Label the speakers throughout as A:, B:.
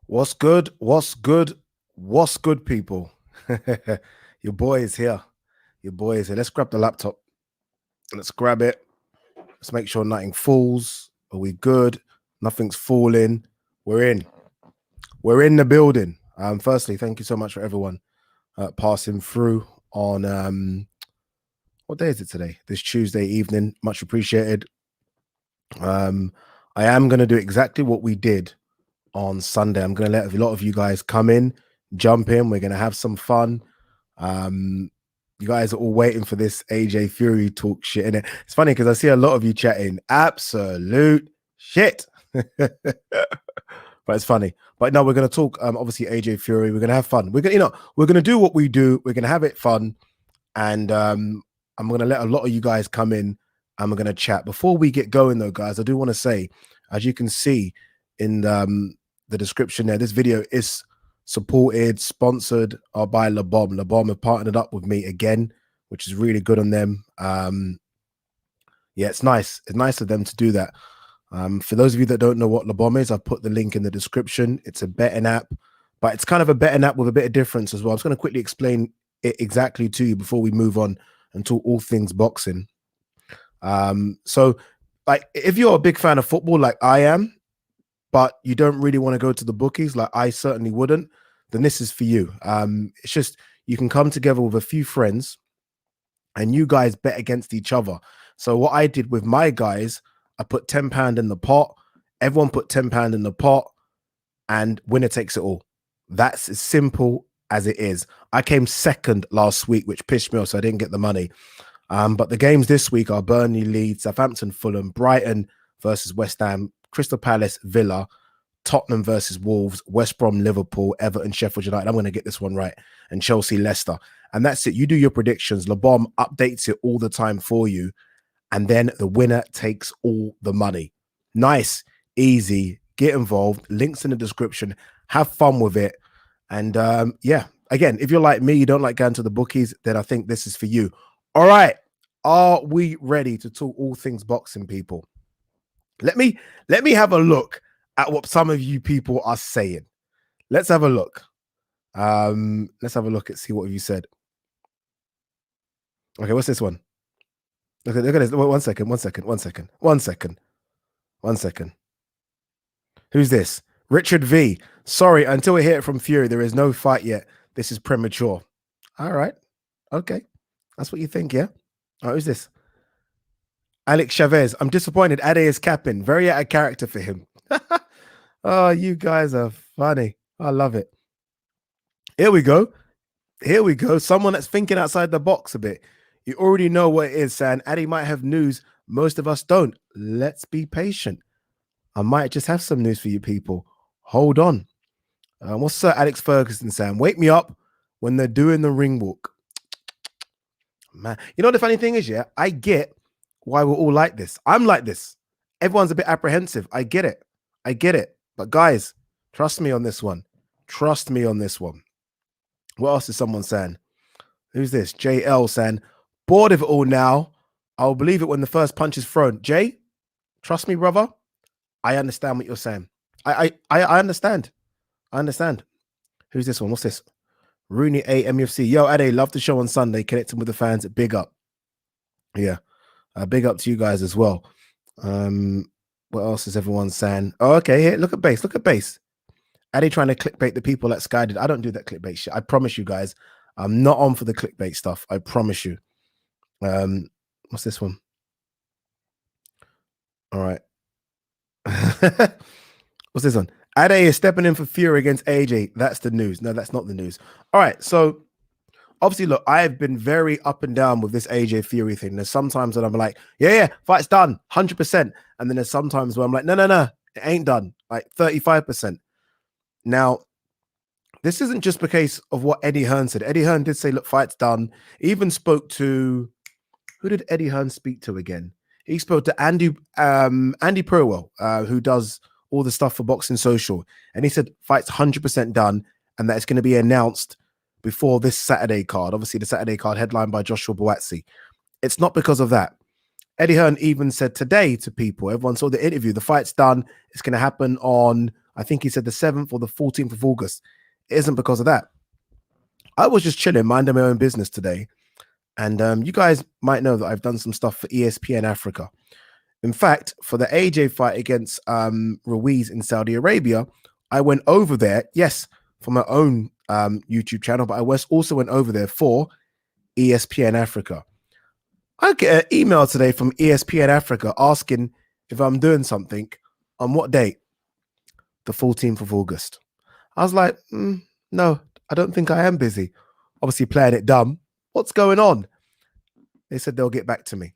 A: What's good? What's good? What's good, people? Your boy is here. Your boy is here. Let's grab the laptop. Let's grab it. Let's make sure nothing falls. Are we good? Nothing's falling. We're in. We're in the building. Firstly, thank you so much for everyone passing through on what day is it today? This Tuesday evening. Much appreciated. I am going to do exactly what we did on Sunday. I'm going to let a lot of you guys come in, jump in. We're going to have some fun. You guys are all waiting for this AJ Fury talk shit. And it's funny because I see a lot of you chatting absolute shit. But it's funny. But no, we're going to talk, obviously, AJ Fury. We're going to have fun. We're going to, we're going to do what we do. We're going to have it fun. And I'm going to let a lot of you guys come in and we're going to chat. Before we get going, though, guys, I do want to say, as you can see in the description there, this video is supported, sponsored by La Bombe. La Bombe have partnered up with me again, which is really good on them. Yeah, it's nice. It's nice of them to do that. For those of you that don't know what La Bombe is, I've put the link in the description. It's a betting app, but it's kind of a betting app with a bit of difference as well. I'm just going to quickly explain it exactly to you before we move on and talk all things boxing. So, like, if you're a big fan of football like I am, but you don't really want to go to the bookies, like I certainly wouldn't, then this is for you. It's just you can come together with a few friends and you guys bet against each other. So what I did with my guys, I put £10 in the pot. Everyone put £10 in the pot and winner takes it all. That's as simple as it is. I came second last week, which pissed me off, so I didn't get the money. But the games this week are Burnley, Leeds, Southampton, Fulham, Brighton versus West Ham, Crystal Palace, Villa, Tottenham versus Wolves, West Brom, Liverpool, Everton, Sheffield United. I'm going to get this one right. And Chelsea, Leicester. And that's it. You do your predictions. La Bombe updates it all the time for you. And then the winner takes all the money. Nice, easy, get involved. Links in the description. Have fun with it. And yeah, again, if you're like me, you don't like going to the bookies, then I think this is for you. All right. Are we ready to talk all things boxing, people? Let me have a look at what some of you people are saying. Let's have a look. Let's have a look and see what you said. Okay, what's this one? Look at this. 1 second, 1 second, 1 second, 1 second, 1 second. Who's this? Richard V. Sorry, until we hear it from Fury, there is no fight yet. This is premature. All right. Okay. That's what you think, yeah? Oh, who's this? Alex Chavez. I'm disappointed. Ade is capping. Very out of character for him. Oh, you guys are funny. I love it. Here we go. Here we go. Someone that's thinking outside the box a bit. You already know what it is, San. Addy might have news. Most of us don't. Let's be patient. I might just have some news for you people. Hold on. What's Sir Alex Ferguson, Sam? Wake me up when they're doing the ring walk. Man, you know the funny thing is, yeah, I get why we're all like this. I'm like this. Everyone's a bit apprehensive. I get it. I get it. But guys, trust me on this one. Trust me on this one. What else is someone saying? Who's this? JL saying, bored of it all now. I'll believe it when the first punch is thrown. Jay, trust me, brother. I understand what you're saying. I understand. I understand. Who's this one? What's this? Rooney A MUFC. Yo, Ade, love the show on Sunday. Connecting with the fans. Big up. Yeah. Big up to you guys as well. What else is everyone saying? Oh, okay. Here, look at base. Look at base. Ade trying to clickbait the people at Sky did. I don't do that clickbait shit. I promise you guys. I'm not on for the clickbait stuff. I promise you. What's this one? All right. What's this one? Ade is stepping in for Fury against AJ. That's the news. No, that's not the news. All right. So obviously, look, I've been very up and down with this AJ Fury thing. There's sometimes that I'm like, yeah, fight's done, 100%. And then there's sometimes where I'm like, no, it ain't done, like 35%. Now, this isn't just the case of what Eddie Hearn said. Eddie Hearn did say, look, fight's done. He even spoke to, who did Eddie Hearn speak to again? He spoke to Andy Purwell, who does all the stuff for Boxing Social. And he said, fight's 100% done and that it's going to be announced before this Saturday card. Obviously, the Saturday card headlined by Joshua Buatsi. It's not because of that. Eddie Hearn even said today to people, everyone saw the interview, the fight's done. It's going to happen on, I think he said the 7th or the 14th of August. It isn't because of that. I was just chilling, minding my own business today. And you guys might know that I've done some stuff for ESPN Africa. In fact, for the AJ fight against Ruiz in Saudi Arabia, I went over there, yes, for my own YouTube channel, but I also went over there for ESPN Africa. I get an email today from ESPN Africa asking if I'm doing something on what date? The 14th of August. I was like, no, I don't think I am busy. Obviously playing it dumb. What's going on? They said they'll get back to me.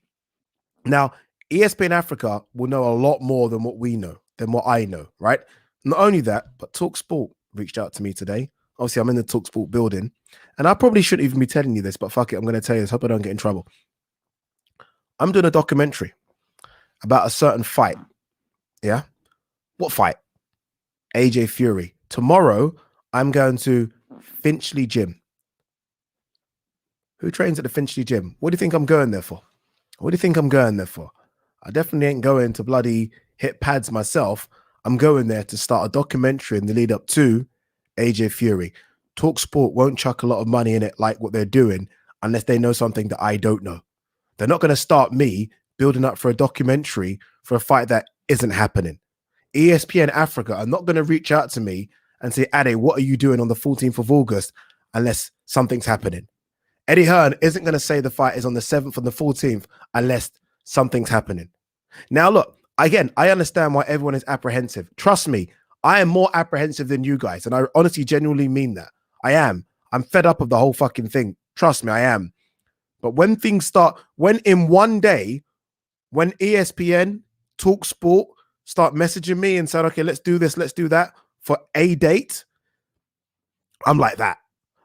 A: Now, ESPN Africa will know a lot more than what we know, than what I know, right? Not only that, but TalkSport reached out to me today. Obviously, I'm in the TalkSport building, and I probably shouldn't even be telling you this, but fuck it, I'm going to tell you this. Hope I don't get in trouble. I'm doing a documentary about a certain fight. Yeah? What fight? AJ Fury. Tomorrow, I'm going to Finchley Gym. Who trains at the Finchley Gym? What do you think I'm going there for? What do you think I'm going there for? I definitely ain't going to bloody hit pads myself. I'm going there to start a documentary in the lead up to AJ Fury. TalkSport won't chuck a lot of money in it like what they're doing unless they know something that I don't know. They're not going to start me building up for a documentary for a fight that isn't happening. ESPN Africa are not going to reach out to me and say, Ade, what are you doing on the 14th of August unless something's happening? Eddie Hearn isn't going to say the fight is on the 7th and the 14th unless something's happening. Now, look, again, I understand why everyone is apprehensive. Trust me, I am more apprehensive than you guys. And I honestly, genuinely mean that. I am. I'm fed up of the whole fucking thing. Trust me, I am. But when things start, when in one day, when ESPN, TalkSport start messaging me and saying, okay, let's do this, let's do that for a date, I'm like that.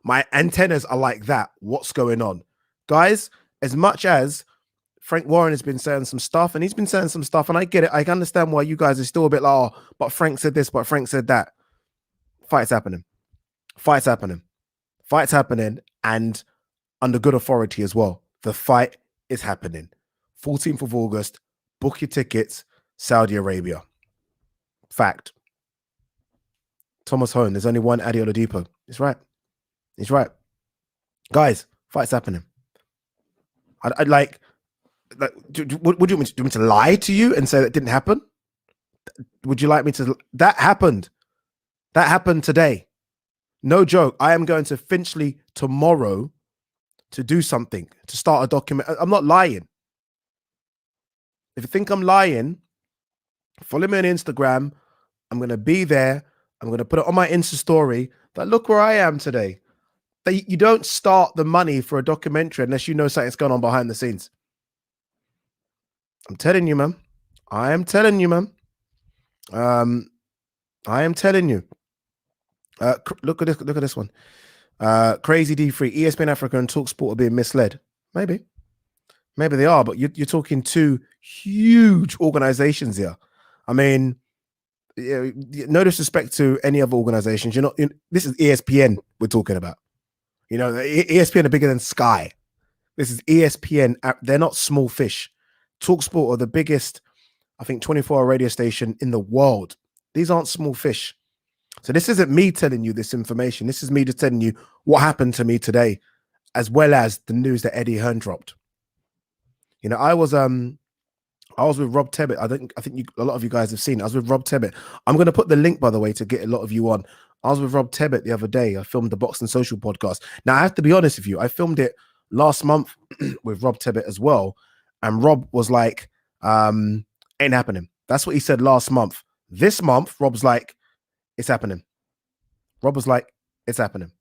A: My antennas are like that. What's going on? Guys, as much as Frank Warren has been saying some stuff, and he's been saying some stuff, and I get it. I understand why you guys are still a bit like, oh, but Frank said this, but Frank said that. Fight's happening. Fight's happening. Fight's happening, and under good authority as well. The fight is happening. 14th of August, book your tickets, Saudi Arabia. Fact. Thomas Hone, there's only one Adi Oladipo. He's right. He's right. Guys, fight's happening. I'd like would you want me to lie to you and say that didn't happen? Would you like me to? That happened. That happened today. No joke. I am going to Finchley tomorrow to do something, to start a document. I'm not lying. If you think I'm lying, follow me on Instagram. I'm going to be there. I'm going to put it on my Insta story. But look where I am today. You don't start the money for a documentary unless you know something's going on behind the scenes. I'm telling you, man. I am telling you, man. I am telling you. Look at this. Look at this one. Crazy D3, ESPN Africa and TalkSport are being misled. Maybe they are, but you're talking two huge organizations here. I mean, no disrespect to any other organizations. This is ESPN we're talking about. You know, ESPN are bigger than Sky. This is ESPN. They're not small fish. TalkSport are the biggest, I think, 24-hour radio station in the world. These aren't small fish. So this isn't me telling you this information. This is me just telling you what happened to me today, as well as the news that Eddie Hearn dropped. You know, I was with Rob Tebbit. I think a lot of you guys have seen it. I was with Rob Tebbit. I'm going to put the link, by the way, to get a lot of you on. I was with Rob Tebbit the other day. I filmed the Box and Social podcast. Now, I have to be honest with you. I filmed it last month with Rob Tebbit as well. And Rob was like, ain't happening. That's what he said last month. This month, Rob's like, it's happening. Rob was like, it's happening.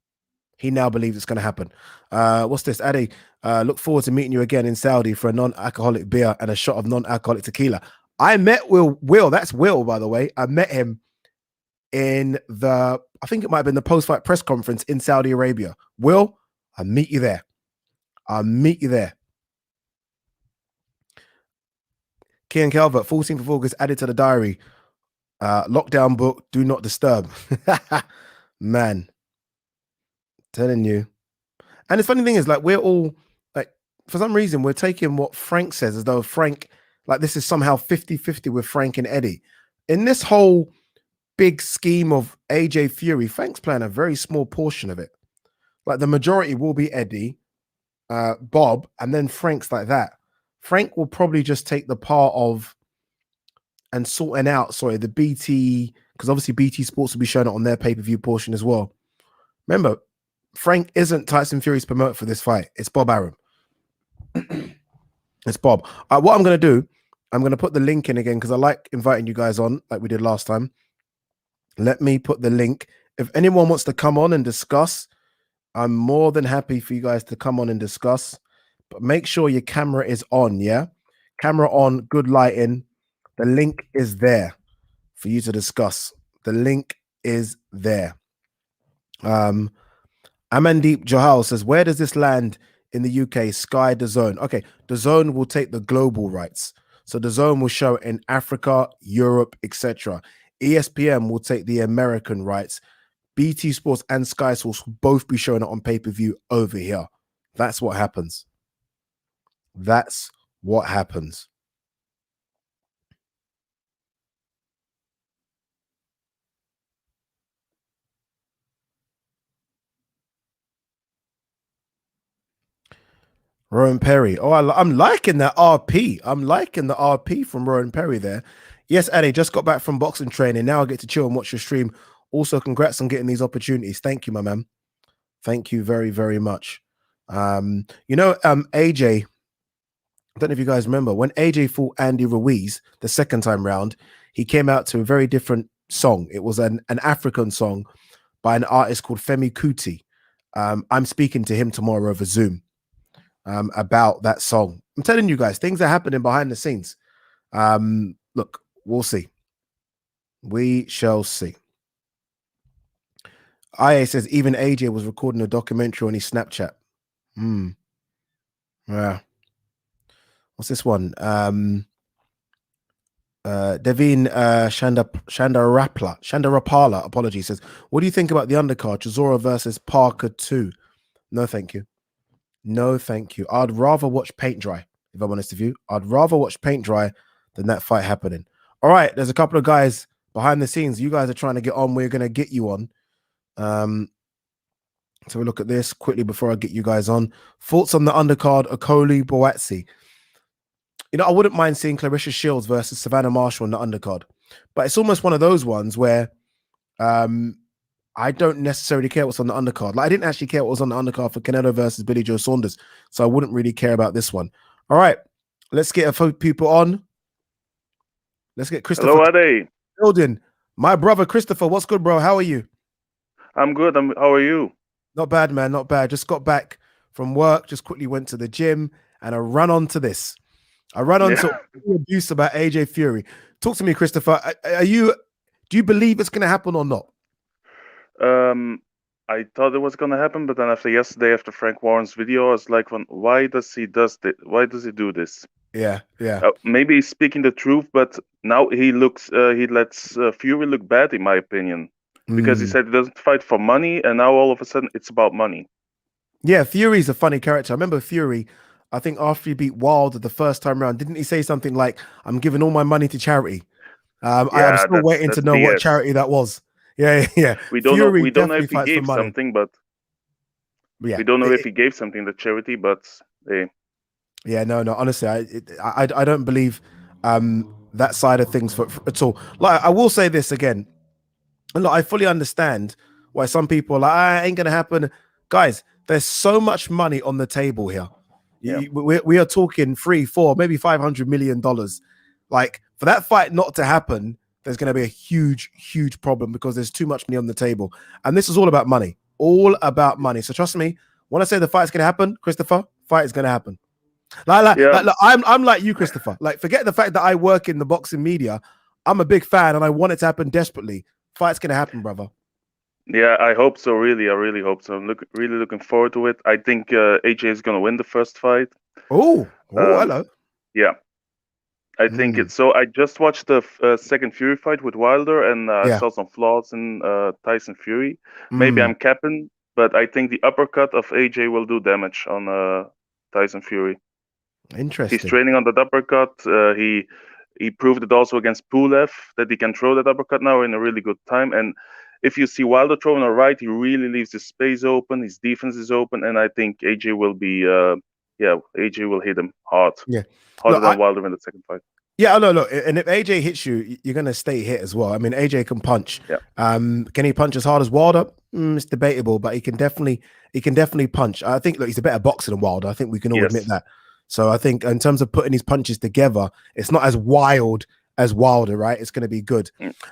A: He now believes it's going to happen. What's this? Adi, look forward to meeting you again in Saudi for a non-alcoholic beer and a shot of non-alcoholic tequila. I met Will. That's Will, by the way. I met him in I think it might have been the post-fight press conference in Saudi Arabia. Will, I'll meet you there. I'll meet you there. Kian Calvert, 14th of August, added to the diary. Lockdown book, do not disturb. Man, telling you. And the funny thing is, like, we're all, like, for some reason, we're taking what Frank says as though Frank, like, this is somehow 50-50 with Frank and Eddie. In this whole big scheme of AJ Fury, Frank's playing a very small portion of it. Like the majority will be Eddie, Bob, and then Frank's like that. Frank will probably just take the part of and sorting out, the BT, because obviously BT Sports will be showing it on their pay-per-view portion as well. Remember, Frank isn't Tyson Fury's promoter for this fight. It's Bob Arum. It's Bob. What I'm going to do, I'm going to put the link in again because I like inviting you guys on like we did last time. Let me put the link. If anyone wants to come on and discuss, I'm more than happy for you guys to come on and discuss. But make sure your camera is on, yeah? Camera on, good lighting. The link is there for you to discuss. The link is there. Amandeep Johal says, where does this land in the UK? Sky DAZN. Okay, DAZN will take the global rights. So DAZN will show it in Africa, Europe, etc. ESPN will take the American rights. BT Sports and Sky Sports will both be showing it on pay-per-view over here. That's what happens. That's what happens. Rowan Perry. Oh, I'm liking that RP. I'm liking the RP from Rowan Perry there. Yes, Addy, just got back from boxing training. Now I get to chill and watch your stream. Also, congrats on getting these opportunities. Thank you, my man. Thank you very, very much. AJ, I don't know if you guys remember, when AJ fought Andy Ruiz the second time round, he came out to a very different song. It was an African song by an artist called Femi Kuti. I'm speaking to him tomorrow over Zoom. About that song. I'm telling you guys, things are happening behind the scenes. Look, we'll see. We shall see. IA says even AJ was recording a documentary on his Snapchat. Yeah. What's this one? Devin Shandarapala, apologies, says, what do you think about the undercard? Chisora versus Parker 2? No, thank you. No, thank you. I'd rather watch paint dry, if I'm honest with you. I'd rather watch paint dry than that fight happening. All right, there's a couple of guys behind the scenes. You guys are trying to get on. We're going to get you on. So we look at this quickly before I get you guys on. Thoughts on the undercard, Okoli Boatsi. I wouldn't mind seeing Clarissa Shields versus Savannah Marshall in the undercard. But it's almost one of those ones where I don't necessarily care what's on the undercard. Like, I didn't actually care what was on the undercard for Canelo versus Billy Joe Saunders. So I wouldn't really care about this one. All right. Let's get a few people on. Let's get Christopher.
B: Hello, Ade.
A: Building. My brother, Christopher. What's good, bro? How are you?
B: I'm good. How are you?
A: Not bad, man. Not bad. Just got back from work. Just quickly went to the gym and I ran onto this. I ran onto abuse about AJ Fury. Talk to me, Christopher. Do you believe it's going to happen or not?
B: I thought it was gonna happen, but then after Frank Warren's video, I was like, why does he do this?
A: Yeah.
B: Maybe he's speaking the truth, but now he lets Fury look bad, in my opinion, because he said he doesn't fight for money, and now all of a sudden it's about money.
A: Yeah, Fury's a funny character. I remember Fury, I think after he beat Wilder the first time around, didn't he say something like, I'm giving all my money to charity? I'm still waiting to know what charity that was. Yeah.
B: We don't know if he gave something, but
A: yeah,
B: we don't know if he gave something to charity, but hey.
A: Yeah, no. Honestly, I don't believe that side of things for at all. Like, I will say this again, and look, I fully understand why some people are like, ain't gonna happen, guys. There's so much money on the table here. Yeah. We are talking $3, $4, maybe $500 million. Like, for that fight not to happen, there's going to be a huge, huge problem because there's too much money on the table. And this is all about money. All about money. So trust me, when I say the fight's going to happen, Christopher, fight is going to happen. Like, I'm like you, Christopher. Like, forget the fact that I work in the boxing media. I'm a big fan and I want it to happen desperately. Fight's going to happen, brother.
B: Yeah, I hope so. Really, I really hope so. I'm really looking forward to it. I think AJ is going to win the first fight.
A: Oh, hello.
B: Yeah. I think it's so. I just watched the second Fury fight with Wilder, and I saw some flaws in Tyson Fury. Maybe I'm capping, but I think the uppercut of AJ will do damage on Tyson Fury.
A: Interesting.
B: He's training on that uppercut. He He proved it also against Pulev that he can throw that uppercut now in a really good time. And if you see Wilder throwing a right, he really leaves his space open. His defense is open, and I think AJ will be, AJ will hit him hard, harder than Wilder in the second fight.
A: Yeah, no, look, and if AJ hits you, you're gonna stay hit as well. I mean, AJ can punch.
B: Yeah.
A: Can he punch as hard as Wilder? It's debatable, but he can definitely punch. I think, look, he's a better boxer than Wilder. I think we can all admit that. So I think in terms of putting his punches together, it's not as wild as Wilder, right? It's going to be good.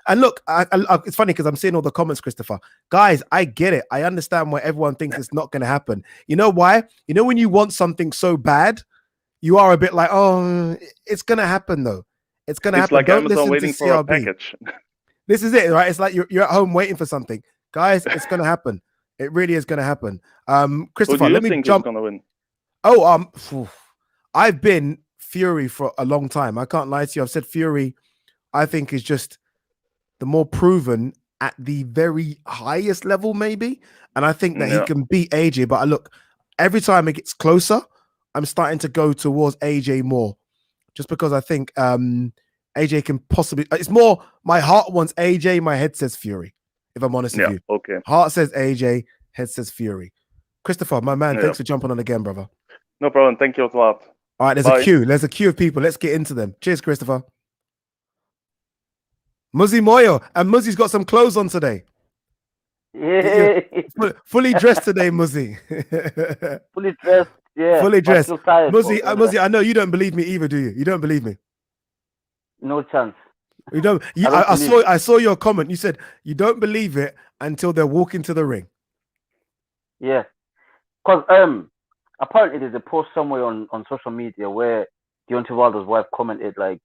A: And look, it's funny because I'm seeing all the comments, Christopher. Guys, I get it. I understand why everyone thinks it's not going to happen. You know why? You know when you want something so bad, you are a bit like, oh, it's going to happen though. It's going to happen.
B: Like don't Amazon waiting for a package.
A: This is it, right? It's like you're at home waiting for something. Guys, it's going to happen. It really is going to happen. Christopher, let me jump.
B: Gonna win?
A: Oh, I've been Fury for a long time. I can't lie to you. I've said Fury, I think, is just the more proven at the very highest level, maybe. And I think that he can beat AJ. But look, every time it gets closer, I'm starting to go towards AJ more. Just because I think AJ can possibly... It's more, my heart wants AJ, my head says Fury, if I'm honest with you.
B: Okay.
A: Heart says AJ, head says Fury. Christopher, my man, thanks for jumping on again, brother.
B: No problem. Thank you a lot.
A: All right, there's a queue. There's a queue of people. Let's get into them. Cheers, Christopher. Muzie Moyo. And Muzie's got some clothes on today.
C: Yeah.
A: Fully dressed today, Muzie.
C: Fully dressed, yeah.
A: Fully dressed. Muzie, I know you don't believe me either, do you? You don't believe me?
C: No chance.
A: You don't. I saw your comment. You said you don't believe it until they're walking to the ring.
C: Yeah. Because apparently there's a post somewhere on social media where Deontay Wilder's wife commented like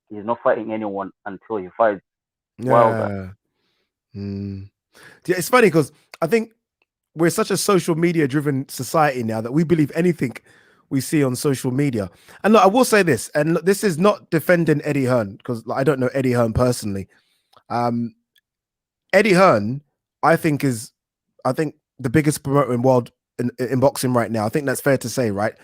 C: he's not fighting anyone until he fights Wilder.
A: Yeah, it's funny because I think we're such a social media driven society now that we believe anything we see on social media. And look, I will say this, and look, this is not defending Eddie Hearn because I don't know Eddie Hearn personally. Eddie Hearn, I think the biggest promoter in world in boxing right now. I think that's fair to say, right?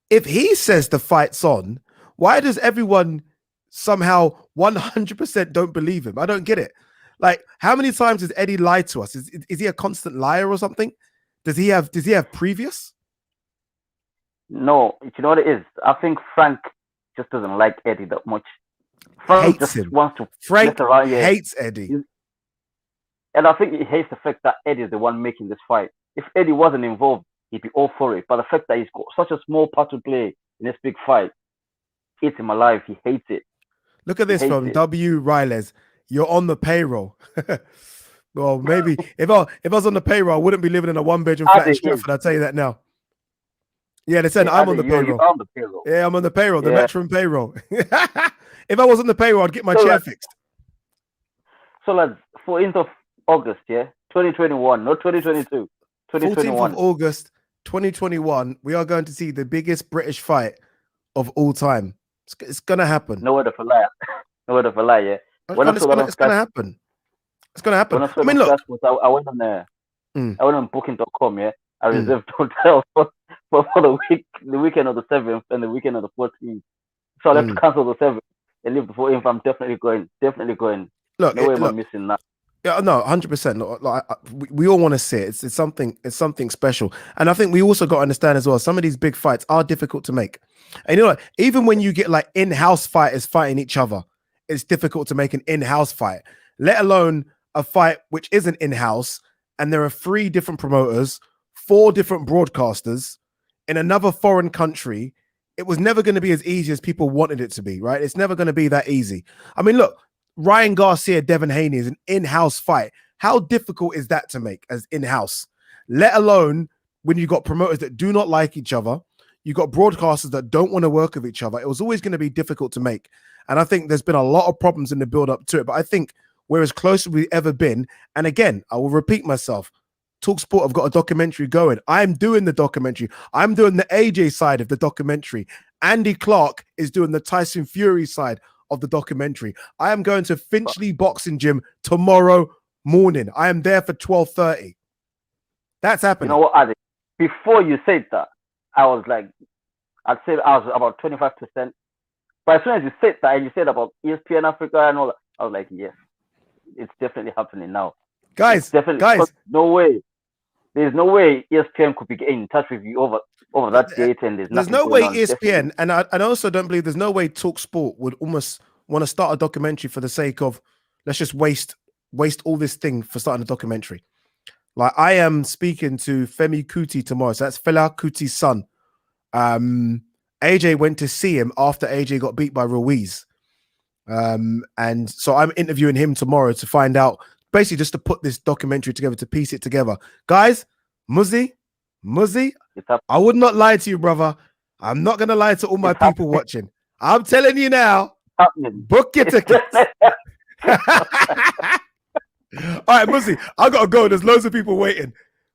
A: If he says the fight's on, why does everyone somehow 100% don't believe him? I don't get it. Like, how many times has Eddie lied to us? Is he a constant liar or something? Does he have previous?
C: No, you know what it is? I think Frank just doesn't like Eddie that much. Frank
A: hates him.
C: Wants to
A: Frank hates Eddie.
C: And I think he hates the fact that Eddie is the one making this fight. If Eddie wasn't involved, he'd be all for it. But the fact that he's got such a small part to play in this big fight, eats him alive. He hates it.
A: Look at this from W. Riles. You're on the payroll. Well, maybe if I was on the payroll, I wouldn't be living in a one-bedroom flat in Stratford. I'll tell you that now. Yeah, they said I'm on the payroll.
C: On the payroll.
A: Yeah, I'm on the payroll, the MATCHROOM payroll. If I was on the payroll, I'd get my chair fixed.
C: So, lads, 14th of August, 2021, not 2022. 2021.
A: 14th of August, 2021, we are going to see the biggest British fight of all time. It's going to happen.
C: No word of a lie. No word of a lie, yeah.
A: It's going to happen. It's going to happen. I mean, look.
C: I went on there. I went on booking.com, yeah. I reserved hotels for the weekend of the 7th and the weekend of the 14th. So I have to cancel the 7th and leave the 14th. I'm definitely going.
A: Look,
C: no way am I missing that.
A: Yeah, no, 100%. Like, we all want to see it. It's something special. And I think we also got to understand as well, some of these big fights are difficult to make. And you know what? Even when you get like in-house fighters fighting each other, it's difficult to make an in-house fight, let alone a fight which isn't in-house. And there are 3 different promoters, 4 different broadcasters in another foreign country. It was never going to be as easy as people wanted it to be, right? It's never going to be that easy. I mean, look, Ryan Garcia, Devin Haney is an in-house fight. How difficult is that to make as in-house? Let alone when you got promoters that do not like each other. You got broadcasters that don't want to work with each other. It was always going to be difficult to make. And I think there's been a lot of problems in the build-up to it. But I think we're as close as we've ever been. And again, I will repeat myself. TalkSport have got a documentary going. I'm doing the documentary. I'm doing the AJ side of the documentary. Andy Clark is doing the Tyson Fury side of the documentary. I am going to Finchley Boxing Gym tomorrow morning. I am there for 12:30. That's happening.
C: You know what, Adi? Before you said that, I was like, I'd say I was about 25%. But as soon as you said that and you said about ESPN Africa and all that, I was like, yes, it's definitely happening now.
A: Guys,
C: no way. There's no way ESPN could be getting in touch with you over that date, and
A: there's no way ESPN, and I also don't believe there's no way TalkSport would almost want to start a documentary for the sake of let's just waste all this thing for starting a documentary. Like I am speaking to Femi Kuti tomorrow, so that's Fela Kuti's son. AJ went to see him after AJ got beat by Ruiz. And so I'm interviewing him tomorrow to find out, basically just to put this documentary together, to piece it together. Guys, Muzie, I would not lie to you, brother. I'm not going to lie to all my people watching. I'm telling you now, book your tickets. All right, Muzie, I got to go. There's loads of people waiting.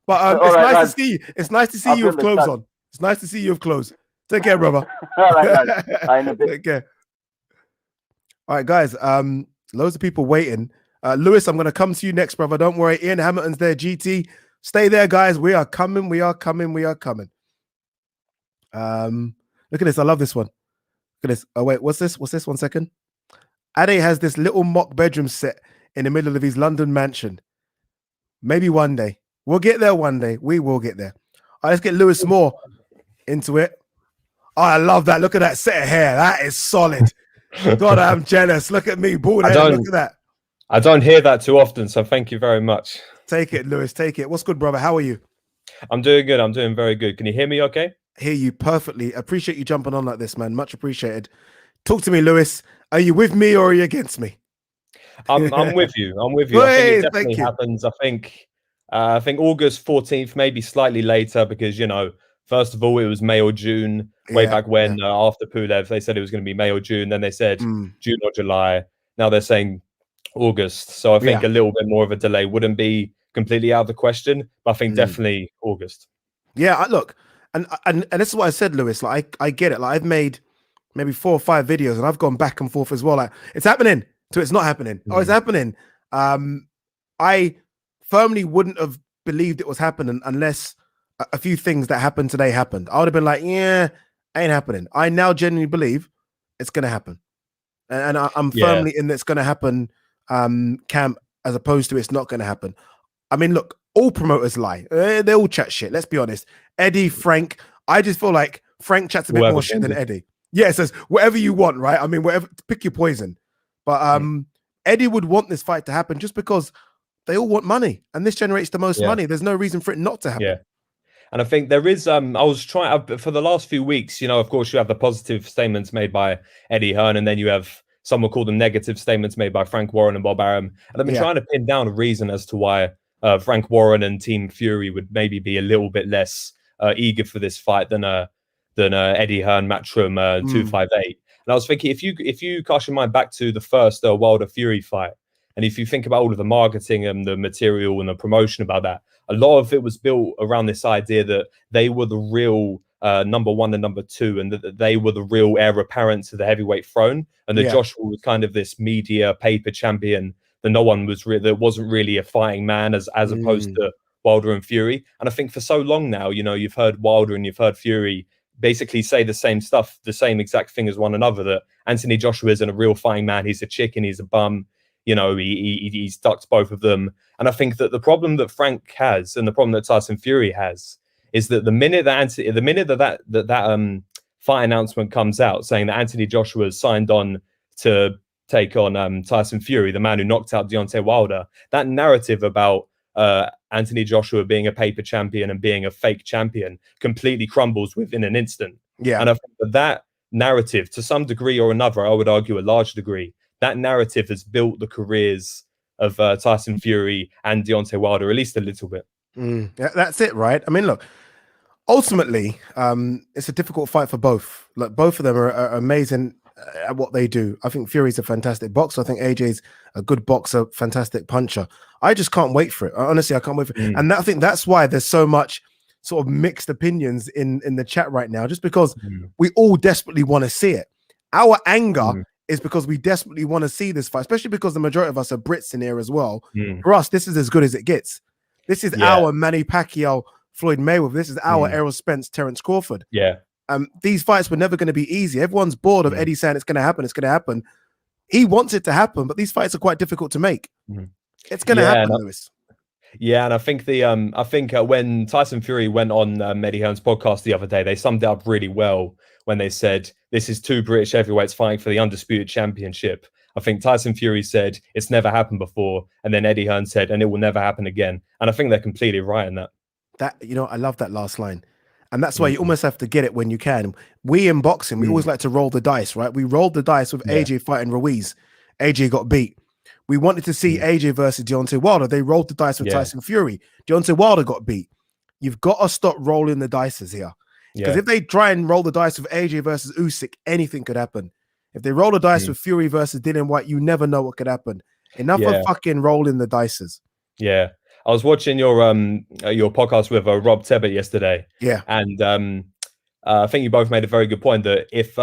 A: But it's nice to see you. It's nice to see you with clothes on. It's nice to see you with clothes. Take care, brother.
C: All right,
A: take care. All right, guys. Loads of people waiting. Lewis, I'm going to come to you next, brother. Don't worry. Ian Hamilton's there. GT, stay there, guys. We are coming. We are coming. We are coming. Look at this. I love this one. Look at this. Oh, wait. What's this? 1 second. Ade has this little mock bedroom set in the middle of his London mansion. Maybe one day. We'll get there one day. We will get there. All right, let's get Lewis Moore into it. Oh, I love that. Look at that set of hair. That is solid. God, I'm jealous. Look at me. Bald head. Look at that.
D: I don't hear that too often, so thank you very much.
A: Take it, Lewis. Take it. What's good, brother? How are you?
D: I'm doing good. I'm doing very good. Can you hear me okay?
A: Hear you perfectly. Appreciate you jumping on like this, man. Much appreciated. Talk to me, Lewis. Are you with me or are you against me?
D: I'm with you. I'm with you. I think it definitely happens. I think August 14th, maybe slightly later, because, you know, first of all, it was May or June, way back when, after Pulev, they said it was going to be May or June. Then they said June or July. Now they're saying August. So I think a little bit more of a delay wouldn't be completely out of the question, but I think definitely August.
A: Yeah, look, and this is what I said, Lewis. Like, I get it. Like, I've made maybe 4 or 5 videos, and I've gone back and forth as well. Like, it's happening to it's not happening. Oh, it's happening. I firmly wouldn't have believed it was happening unless a few things that happened today happened. I would have been like, yeah, ain't happening. I now genuinely believe it's going to happen. And I'm firmly in that it's going to happen camp, as opposed to it's not going to happen. I mean, look, all promoters lie. They all chat shit. Let's be honest. Eddie, Frank, I just feel like Frank chats a bit more shit than Eddie. Yeah, it says whatever you want, right? I mean, whatever, pick your poison. But Eddie would want this fight to happen just because they all want money, and this generates the most money. There's no reason for it not to happen.
D: Yeah. And I think there is, I was trying, for the last few weeks, you know, of course, you have the positive statements made by Eddie Hearn, and then you have, some will call them negative statements made by Frank Warren and Bob Arum. And I've been trying to pin down a reason as to why Frank Warren and Team Fury would maybe be a little bit less eager for this fight than Eddie Hearn, MATCHROOM 258. And I was thinking, if you cast your mind back to the first Wilder Fury fight, and if you think about all of the marketing and the material and the promotion about that, a lot of it was built around this idea that they were the real number 1 and number 2, and that they were the real heir apparent to the heavyweight throne, and that Joshua was kind of this media paper champion that no one was that wasn't really a fighting man, as opposed to Wilder and Fury. And I think for so long now, you know, you've heard Wilder and you've heard Fury basically say the same stuff, the same exact thing as one another, that Anthony Joshua isn't a real fighting man. He's a chicken. He's a bum. You know, he's ducked both of them. And I think that the problem that Frank has, and the problem that Tyson Fury has, is that the minute that fight announcement comes out saying that Anthony Joshua signed on to take on Tyson Fury, the man who knocked out Deontay Wilder, that narrative about Anthony Joshua being a paper champion and being a fake champion completely crumbles within an instant. Yeah. And I think that narrative, to some degree or another, I would argue a large degree, that narrative has built the careers of Tyson Fury and Deontay Wilder, at least a little bit.
A: Yeah, that's it, right? I mean, look, ultimately, it's a difficult fight for both. Like, both of them are amazing at what they do. I think Fury's a fantastic boxer. I think AJ's a good boxer, fantastic puncher. I just can't wait for it. Honestly, I can't wait for it. And I think that's why there's so much sort of mixed opinions in the chat right now, just because we all desperately want to see it. Our anger is because we desperately want to see this fight, especially because the majority of us are Brits in here as well. For us, this is as good as it gets. This is our Manny Pacquiao, Floyd Mayweather. This is our Errol Spence, Terence Crawford.
D: Yeah.
A: these fights were never going to be easy. Everyone's bored of Eddie saying it's going to happen. It's going to happen. He wants it to happen, but these fights are quite difficult to make. It's going to happen, Lewis.
D: Yeah, and I think when Tyson Fury went on Eddie Hearn's podcast the other day, they summed it up really well when they said this is two British heavyweights fighting for the undisputed championship. I think Tyson Fury said it's never happened before, and then Eddie Hearn said, and it will never happen again. And I think they're completely right in that. That,
A: you know, I love that last line. And that's why you almost have to get it when you can. We in boxing, we always like to roll the dice, right? We rolled the dice with AJ fighting Ruiz. AJ got beat. We wanted to see AJ versus Deontay Wilder. They rolled the dice with Tyson Fury. Deontay Wilder got beat. You've got to stop rolling the dices here. Because if they try and roll the dice with AJ versus Usyk, anything could happen. If they roll the dice with Fury versus Dillian White, you never know what could happen. Enough of fucking rolling the dices.
D: Yeah. I was watching your podcast with Rob Tebbett yesterday.
A: Yeah.
D: And I think you both made a very good point that if,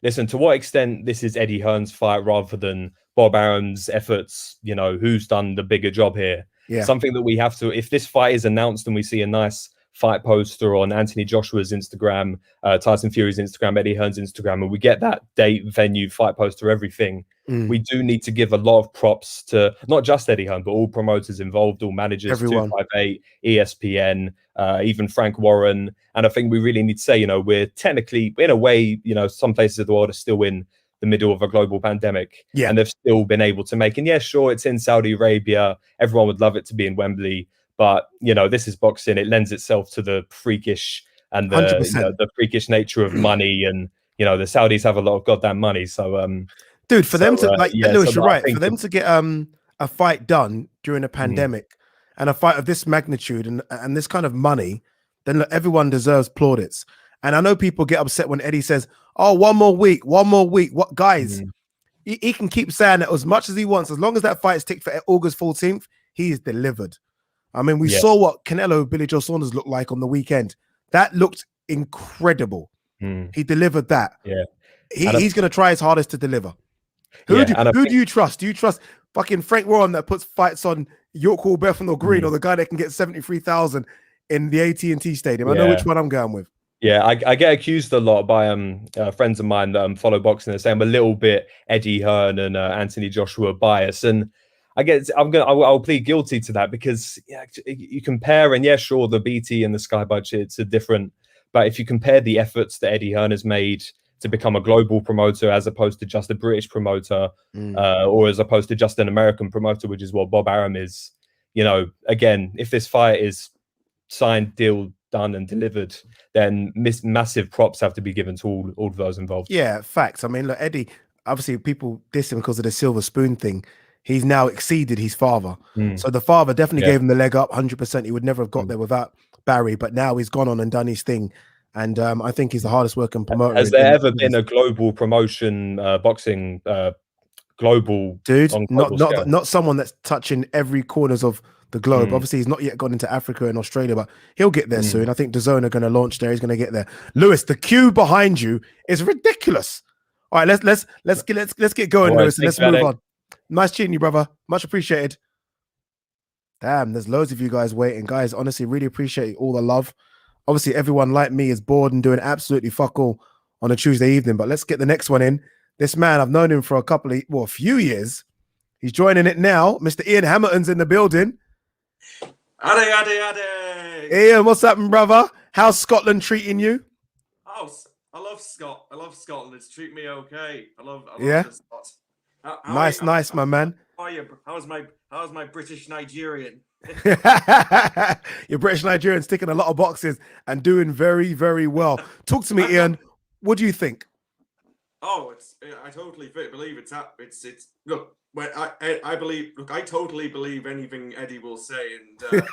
D: listen, to what extent this is Eddie Hearn's fight rather than Bob Arum's efforts, you know, who's done the bigger job here?
A: Yeah.
D: Something that we have to, if this fight is announced and we see a nice fight poster on Anthony Joshua's Instagram, Tyson Fury's Instagram, Eddie Hearn's Instagram, and we get that date, venue, fight poster, everything, we do need to give a lot of props to not just Eddie Hearn, but all promoters involved, all managers,
A: everyone.
D: 258, ESPN, even Frank Warren. And I think we really need to say, you know, we're technically, in a way, you know, some places of the world are still in the middle of a global pandemic.
A: Yeah.
D: And they've still been able to make, and yeah, sure, it's in Saudi Arabia. Everyone would love it to be in Wembley. But, you know, this is boxing. It lends itself to the freakish and the freakish nature of money. And, you know, the Saudis have a lot of goddamn money. So,
A: dude, for them to, like, Lewis, you're right. For them to get a fight done during a pandemic and a fight of this magnitude and this kind of money, then look, everyone deserves plaudits. And I know people get upset when Eddie says, oh, one more week. What, guys? He can keep saying it as much as he wants. As long as that fight is ticked for August 14th, he is delivered. I mean, we saw what Canelo, Billy Joe Saunders looked like on the weekend. That looked incredible. He delivered that.
D: Yeah,
A: he's going to try his hardest to deliver. Who do you trust? Do you trust fucking Frank Warren that puts fights on York Hall, Bethnal Green, or the guy that can get 73,000 in the AT&T Stadium? I know which one I'm going with.
D: Yeah, I get accused a lot by friends of mine that follow boxing and say I'm a little bit Eddie Hearn and Anthony Joshua bias, and I'll plead guilty to that because you compare, and sure, the BT and the Sky budgets are different, but if you compare the efforts that Eddie Hearn has made to become a global promoter as opposed to just a British promoter, or as opposed to just an American promoter, which is what Bob Arum is, you know, again, if this fight is signed, deal, done and delivered, then massive props have to be given to all of those involved.
A: Yeah, facts. I mean, look, Eddie, obviously people diss him because of the silver spoon thing. He's now exceeded his father. So the father definitely gave him the leg up 100%. He would never have got there without Barry, but now he's gone on and done his thing. And I think he's the hardest working promoter.
D: Has there ever been a global promotion, boxing, global?
A: Dude, not someone that's touching every corners of the globe. Obviously, he's not yet gone into Africa and Australia, but he'll get there soon. I think DAZN are going to launch there. He's going to get there. Lewis, the queue behind you is ridiculous. All right, let's get going, Lewis, and let's move on. Nice cheating you, brother. Much appreciated. Damn, there's loads of you guys waiting. Guys, honestly, really appreciate all the love. Obviously, everyone like me is bored and doing absolutely fuck all on a Tuesday evening, but let's get the next one in. This man, I've known him for a few years. He's joining it now. Mr. Ian Hamilton's in the building.
E: Ade.
A: Ian, what's happening, brother? How's Scotland treating you?
E: Oh, I love Scotland. It's treating me okay. I love
A: the
E: Scots.
A: Nice, my man.
E: How are you? How's my British Nigerian?
A: Your British Nigerian's ticking a lot of boxes and doing very, very well. Talk to me, Ian. What do you think?
E: Oh, I totally believe it's look. Well, I totally believe anything Eddie will say, and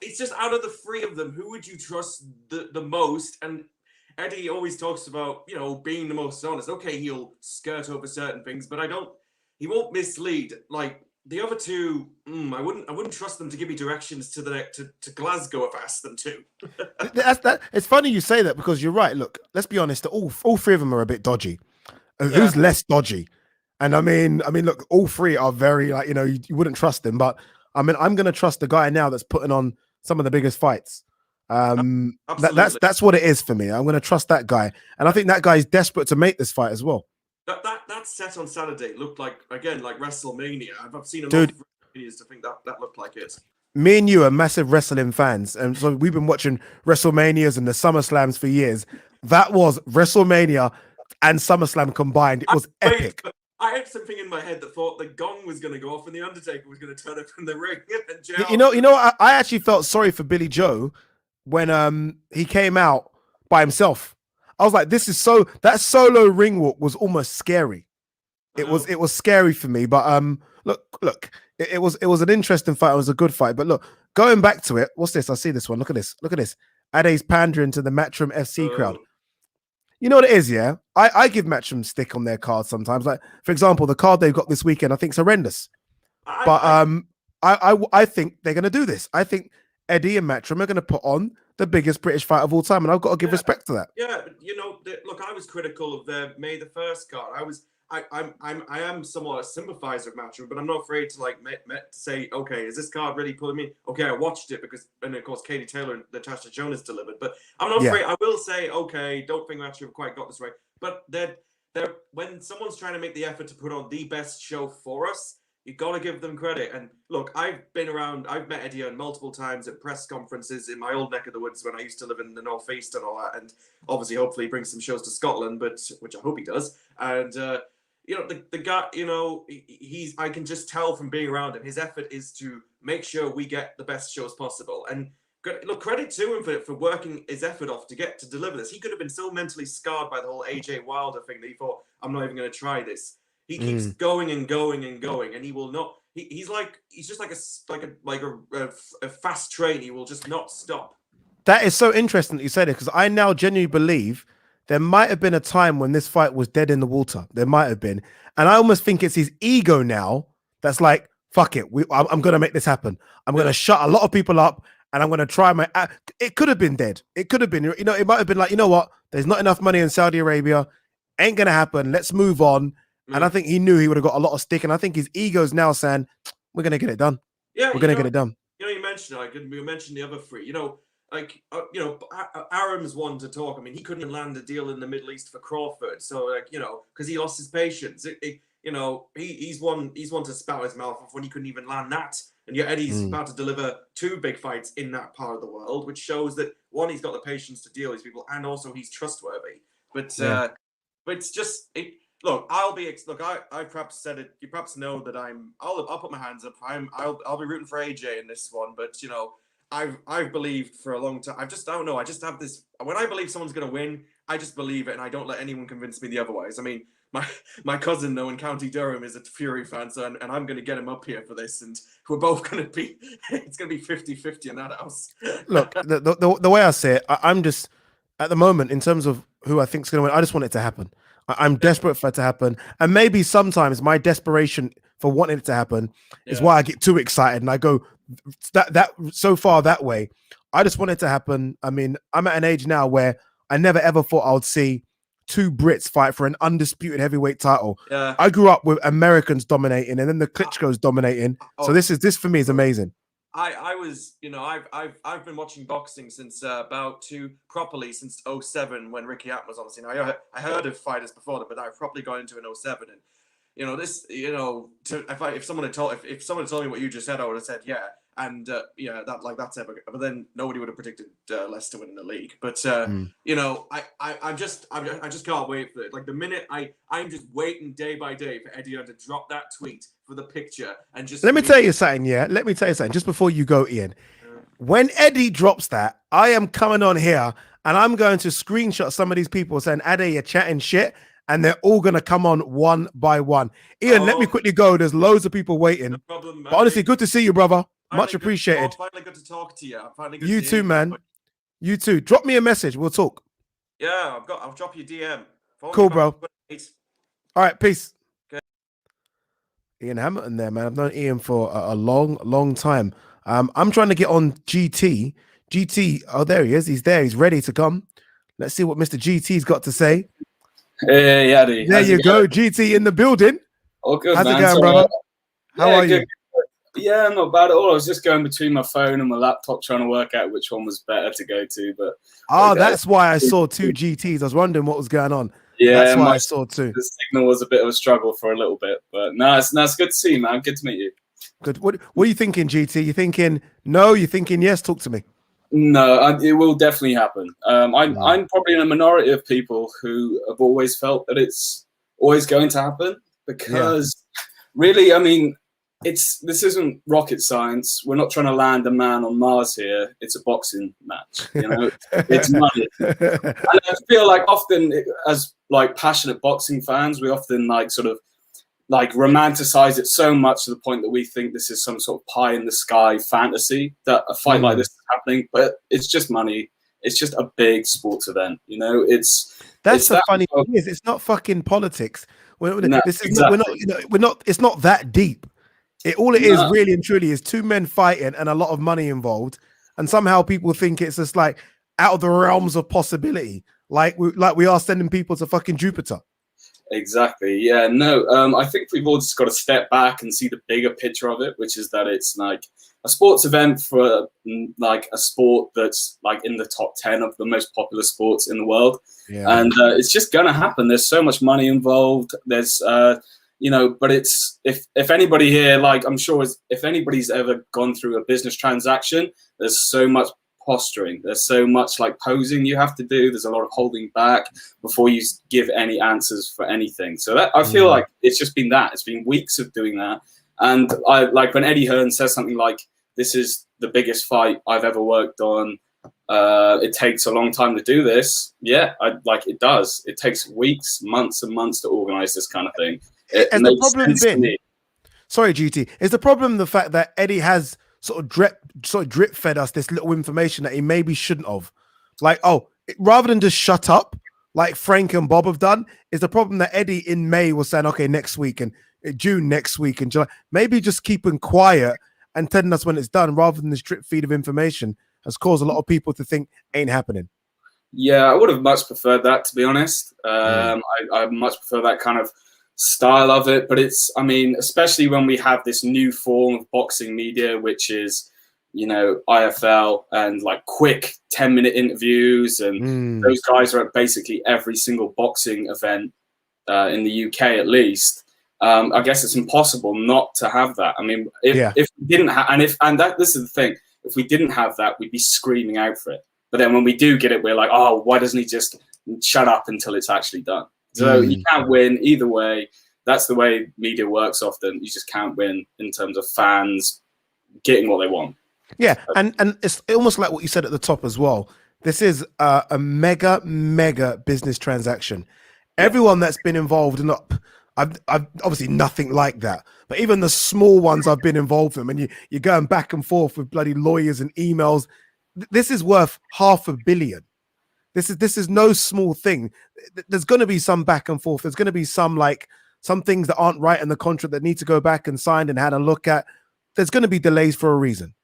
E: it's just out of the three of them, who would you trust the most? And Eddie always talks about, you know, being the most honest. Okay, he'll skirt over certain things, but he won't mislead. Like the other two, I wouldn't trust them to give me directions to Glasgow if I asked them to.
A: It's funny you say that because you're right. Look, let's be honest. All three of them are a bit dodgy. Who's less dodgy? And I mean, look, all three are very, like, you know, you wouldn't trust them. But I mean, I'm going to trust the guy now that's putting on some of the biggest fights. That's what it is for me. I'm going to trust that guy, and I think that guy is desperate to make this fight as well.
E: That set on Saturday looked like WrestleMania. I've seen enough videos to think that looked like it.
A: Me and you are massive wrestling fans, and so we've been watching WrestleManias and the SummerSlams for years. That was WrestleMania and SummerSlam combined. It was epic.
E: I had something in my head that thought the gong was going to go off and the Undertaker was going to turn up in the ring.
A: You know, I actually felt sorry for Billy Joe when he came out by himself. I was like, that solo ring walk was almost scary. It was scary for me. But look, it was an interesting fight. It was a good fight. But look, going back to it, what's this? I see this one. Look at this. Ade's pandering to the Matchroom FC crowd. You know what it is, yeah? I give Matchroom stick on their card sometimes. Like, for example, the card they've got this weekend, I think is horrendous. I think they're going to do this. I think Eddie and Matchroom are going to put on the biggest British fight of all time, and I've got to give respect to that.
E: Yeah, but look, I was critical of their May the 1st card. I am somewhat a sympathizer of Matchroom, but I'm not afraid to say, okay, is this card really pulling me? Okay, I watched it and of course Katie Taylor and Natasha Jonas delivered, but I'm not afraid. I will say, okay, don't think Matchroom quite got this right, but they're when someone's trying to make the effort to put on the best show for us, you got to give them credit. And look, I've met Eddie Hearn multiple times at press conferences in my old neck of the woods when I used to live in the Northeast and all that, and obviously, hopefully, he brings some shows to Scotland, which I hope he does, and. The guy, I can just tell from being around him, his effort is to make sure we get the best shows possible. And look, credit to him for working his effort off to deliver this. He could have been so mentally scarred by the whole AJ Wilder thing that he thought, I'm not even going to try this. He keeps going and going and going, and he will not. He's just like a fast train. He will just not stop.
A: That is so interesting that you said it, because I now genuinely believe there might have been a time when this fight was dead in the water. There might have been. And I almost think it's his ego now that's like, fuck it. I'm going to make this happen. I'm going to shut a lot of people up, and I'm going to try my... It could have been dead. It could have been. It might have been like, you know what? There's not enough money in Saudi Arabia. Ain't going to happen. Let's move on. And I think he knew he would have got a lot of stick. And I think his ego's now saying, we're going to get it done.
E: Yeah,
A: we're going to get it done.
E: You mentioned we mentioned the other three. Aram's one to talk. I mean, he couldn't land a deal in the Middle East for Crawford. So, because he lost his patience. He's one to spout his mouth off when he couldn't even land that. And yet Eddie's about to deliver 2 big fights in that part of the world, which shows that, one, he's got the patience to deal with these people, and also he's trustworthy. But it's just... Look, I perhaps said it. You perhaps know that I'll put my hands up. I'll be rooting for AJ in this one. But I've believed for a long time. I don't know. I just have this. When I believe someone's going to win, I just believe it, and I don't let anyone convince me the otherwise. I mean, my cousin, though, in County Durham is a Fury fan, so and I'm going to get him up here for this, and we're both going to be. It's going to be 50-50 in that house.
A: Look, the way I say it, I'm just at the moment in terms of who I think is going to win. I just want it to happen. I'm desperate for it to happen, and maybe sometimes my desperation for wanting it to happen is why I get too excited and I go that so far that way. I just want it to happen. I mean, I'm at an age now where I never ever thought I would see 2 Brits fight for an undisputed heavyweight title. Yeah. I grew up with Americans dominating, and then the Klitschko's dominating. So this for me is amazing.
E: I was, I've been watching boxing since properly since 07 when Ricky Hatton was on the scene. I heard of fighters before that, but I've properly got into in 07. And if someone had told me what you just said, I would have said yeah. And that's ever. But then nobody would have predicted Leicester winning the league. But I just can't wait for it. Like the minute I'm just waiting day by day for Eddie to drop that tweet for the picture and just.
A: Let me tell you something. Yeah, let me tell you something. Just before you go, Ian, when Eddie drops that, I am coming on here and I'm going to screenshot some of these people saying, "Ade, you're chatting shit." And they're all going to come on one by one. Ian, let me quickly go. There's loads of people waiting. No problem, but honestly, good to see you, brother. Much appreciated.
E: Finally good to talk to you.
A: You too, man. You too. Drop me a message. We'll talk.
E: Yeah, I'll drop you a DM.
A: Cool, bro. All right, peace. Okay. Ian Hamilton there, man. I've known Ian for a long, long time. I'm trying to get on GT. GT, oh, there he is. He's there. He's ready to come. Let's see what Mr. GT's got to say.
F: Hey, Addy.
A: There you go. GT in the building.
F: Oh, good,
A: How's
F: man.
A: it going, brother? How are you?
F: Yeah, not bad at all. I was just going between my phone and my laptop trying to work out which one was better to go to. But
A: that's why I saw 2 GTs. I was wondering what was going on.
F: Yeah,
A: that's why I saw 2.
F: The signal was a bit of a struggle for a little bit, but no, it's good to see you, man. Good to meet you.
A: Good. What are you thinking, GT? You thinking no? You thinking yes? Talk to me.
F: No, it will definitely happen. I'm probably in a minority of people who have always felt that it's always going to happen because really, I mean, this isn't rocket science. We're not trying to land a man on Mars here. It's a boxing match, you know. It's money. And I feel like often, as like passionate boxing fans, we often sort of romanticize it so much to the point that we think this is some sort of pie in the sky fantasy that a fight like this is happening. But it's just money. It's just a big sports event, you know. It's
A: the funny thing is, it's not fucking politics. We're not. It's not that deep. All it is really and truly is 2 men fighting and a lot of money involved, and somehow people think it's just like out of the realms of possibility, like we are sending people to fucking Jupiter.
F: Exactly. Yeah. No. I think we've all just got to step back and see the bigger picture of it, which is that it's like a sports event for like a sport that's like in the top 10 of the most popular sports in the world, and it's just gonna happen. There's so much money involved. There's you know, but it's if anybody here, like I'm sure if anybody's ever gone through a business transaction, there's so much posturing. There's so much like posing you have to do. There's a lot of holding back before you give any answers for anything. So that I feel like it's just been that. It's been weeks of doing that. And I like when Eddie Hearn says something like, "This is the biggest fight I've ever worked on. It takes a long time to do this." Yeah, it does. It takes weeks, months and months to organize this kind of thing.
A: Has the problem been? Sorry, GT. Is the problem the fact that Eddie has sort of drip fed us this little information that he maybe shouldn't have? Like, rather than just shut up, like Frank and Bob have done, is the problem that Eddie in May was saying, okay, next week, and June next week, and July, maybe just keeping quiet and telling us when it's done rather than this drip feed of information has caused a lot of people to think ain't happening.
F: Yeah, I would have much preferred that, to be honest. I much prefer that kind of style of it, but it's, I mean, especially when we have this new form of boxing media, which is, you know, IFL and like quick 10-minute interviews, and those guys are at basically every single boxing event in the UK at least. I guess it's impossible not to have that. I mean, if we didn't have, this is the thing, if we didn't have that, we'd be screaming out for it. But then when we do get it, we're like, oh, why doesn't he just shut up until it's actually done? So you can't win either way. That's the way media works often. You just can't win in terms of fans getting what they want. Yeah,
A: and it's almost like what you said at the top as well. This is a mega business transaction. Everyone that's been involved in I've obviously nothing like that, but even the small ones I've been involved in, and you're going back and forth with bloody lawyers and emails. This is worth $500 million. This is no small thing. There's going to be some back and forth. There's going to be some things that aren't right in the contract that need to go back and signed and had a look at. There's going to be delays for a reason.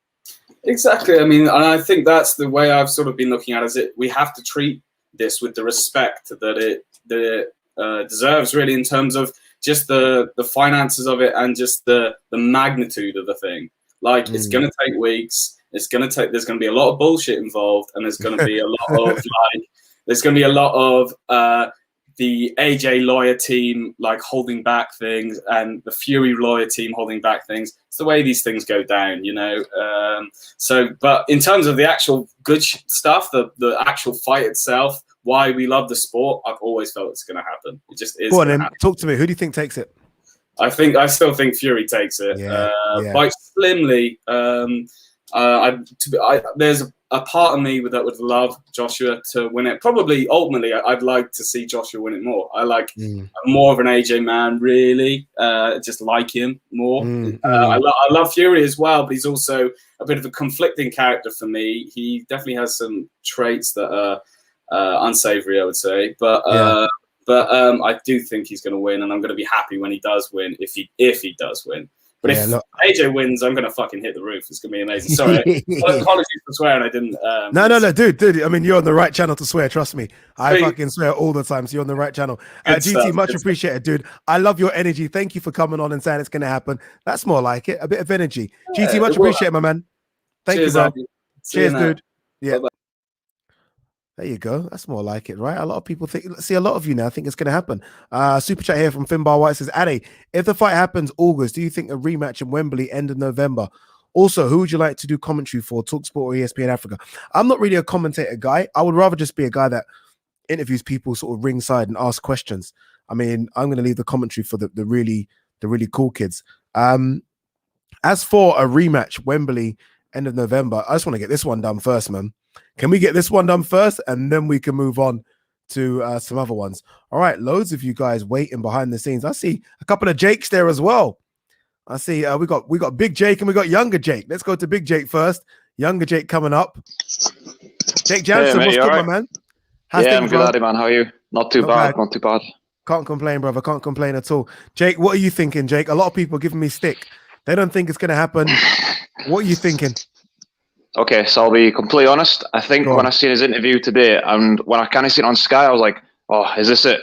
F: Exactly. I mean, and I think that's the way I've sort of been looking at it. We have to treat this with the respect that it deserves, really, in terms of just the finances of it and just the magnitude of the thing. Like, it's going to take weeks. There's going to be a lot of bullshit involved, and there's going to be a lot of the AJ lawyer team holding back things, and the Fury lawyer team holding back things. It's the way these things go down, you know. But in terms of the actual good stuff, the actual fight itself, why we love the sport, I've always felt it's going to happen. It just is.
A: Go on, then. Talk to me. Who do you think takes it?
F: I still think Fury takes it. Quite slimly. There's a part of me that would love Joshua to win it. Probably, ultimately, I'd like to see Joshua win it more. I'm more of an AJ man, really. Just like him more. I love Fury as well, but he's also a bit of a conflicting character for me. He definitely has some traits that are unsavory, I would say. But I do think he's going to win, and I'm going to be happy when he does win, if he does win. But if AJ wins, I'm gonna fucking hit the roof. It's gonna be amazing. Sorry, apologies for swearing. I didn't.
A: No, dude. I mean, you're on the right channel to swear. Trust me. I fucking swear all the time. So you're on the right channel. GT, much appreciated, dude. I love your energy. Thank you for coming on and saying it's gonna happen. That's more like it. A bit of energy. GT, much appreciated, my man. Thank you, bro. Cheers, dude. Yeah. Bye-bye. There you go. That's more like it, right? A lot of people see a lot of you now think it's going to happen. Super chat here from Finbar White says, Addy, if the fight happens August, do you think a rematch in Wembley end of November? Also, who would you like to do commentary for, TalkSport or ESPN Africa? I'm not really a commentator guy. I would rather just be a guy that interviews people sort of ringside and ask questions. I mean, I'm going to leave the commentary for the really cool kids. As for a rematch, Wembley, end of November, I just want to get this one done first, man. Can we get this one done first, and then we can move on to some other ones? All right, loads of you guys waiting behind the scenes. I see a couple of Jakes there as well. I see we got Big Jake and we got Younger Jake. Let's go to Big Jake first. Younger Jake coming up. Jake Jansen, what's good, my man?
G: I'm good, Addy, man. How are you? Not too bad. Not too bad.
A: Can't complain, brother. Can't complain at all. Jake, what are you thinking, Jake? A lot of people are giving me stick. They don't think it's going to happen. What are you thinking?
G: Okay, so I'll be completely honest. I think when I seen his interview today, and when I kind of seen it on Sky, I was like, oh, is this it?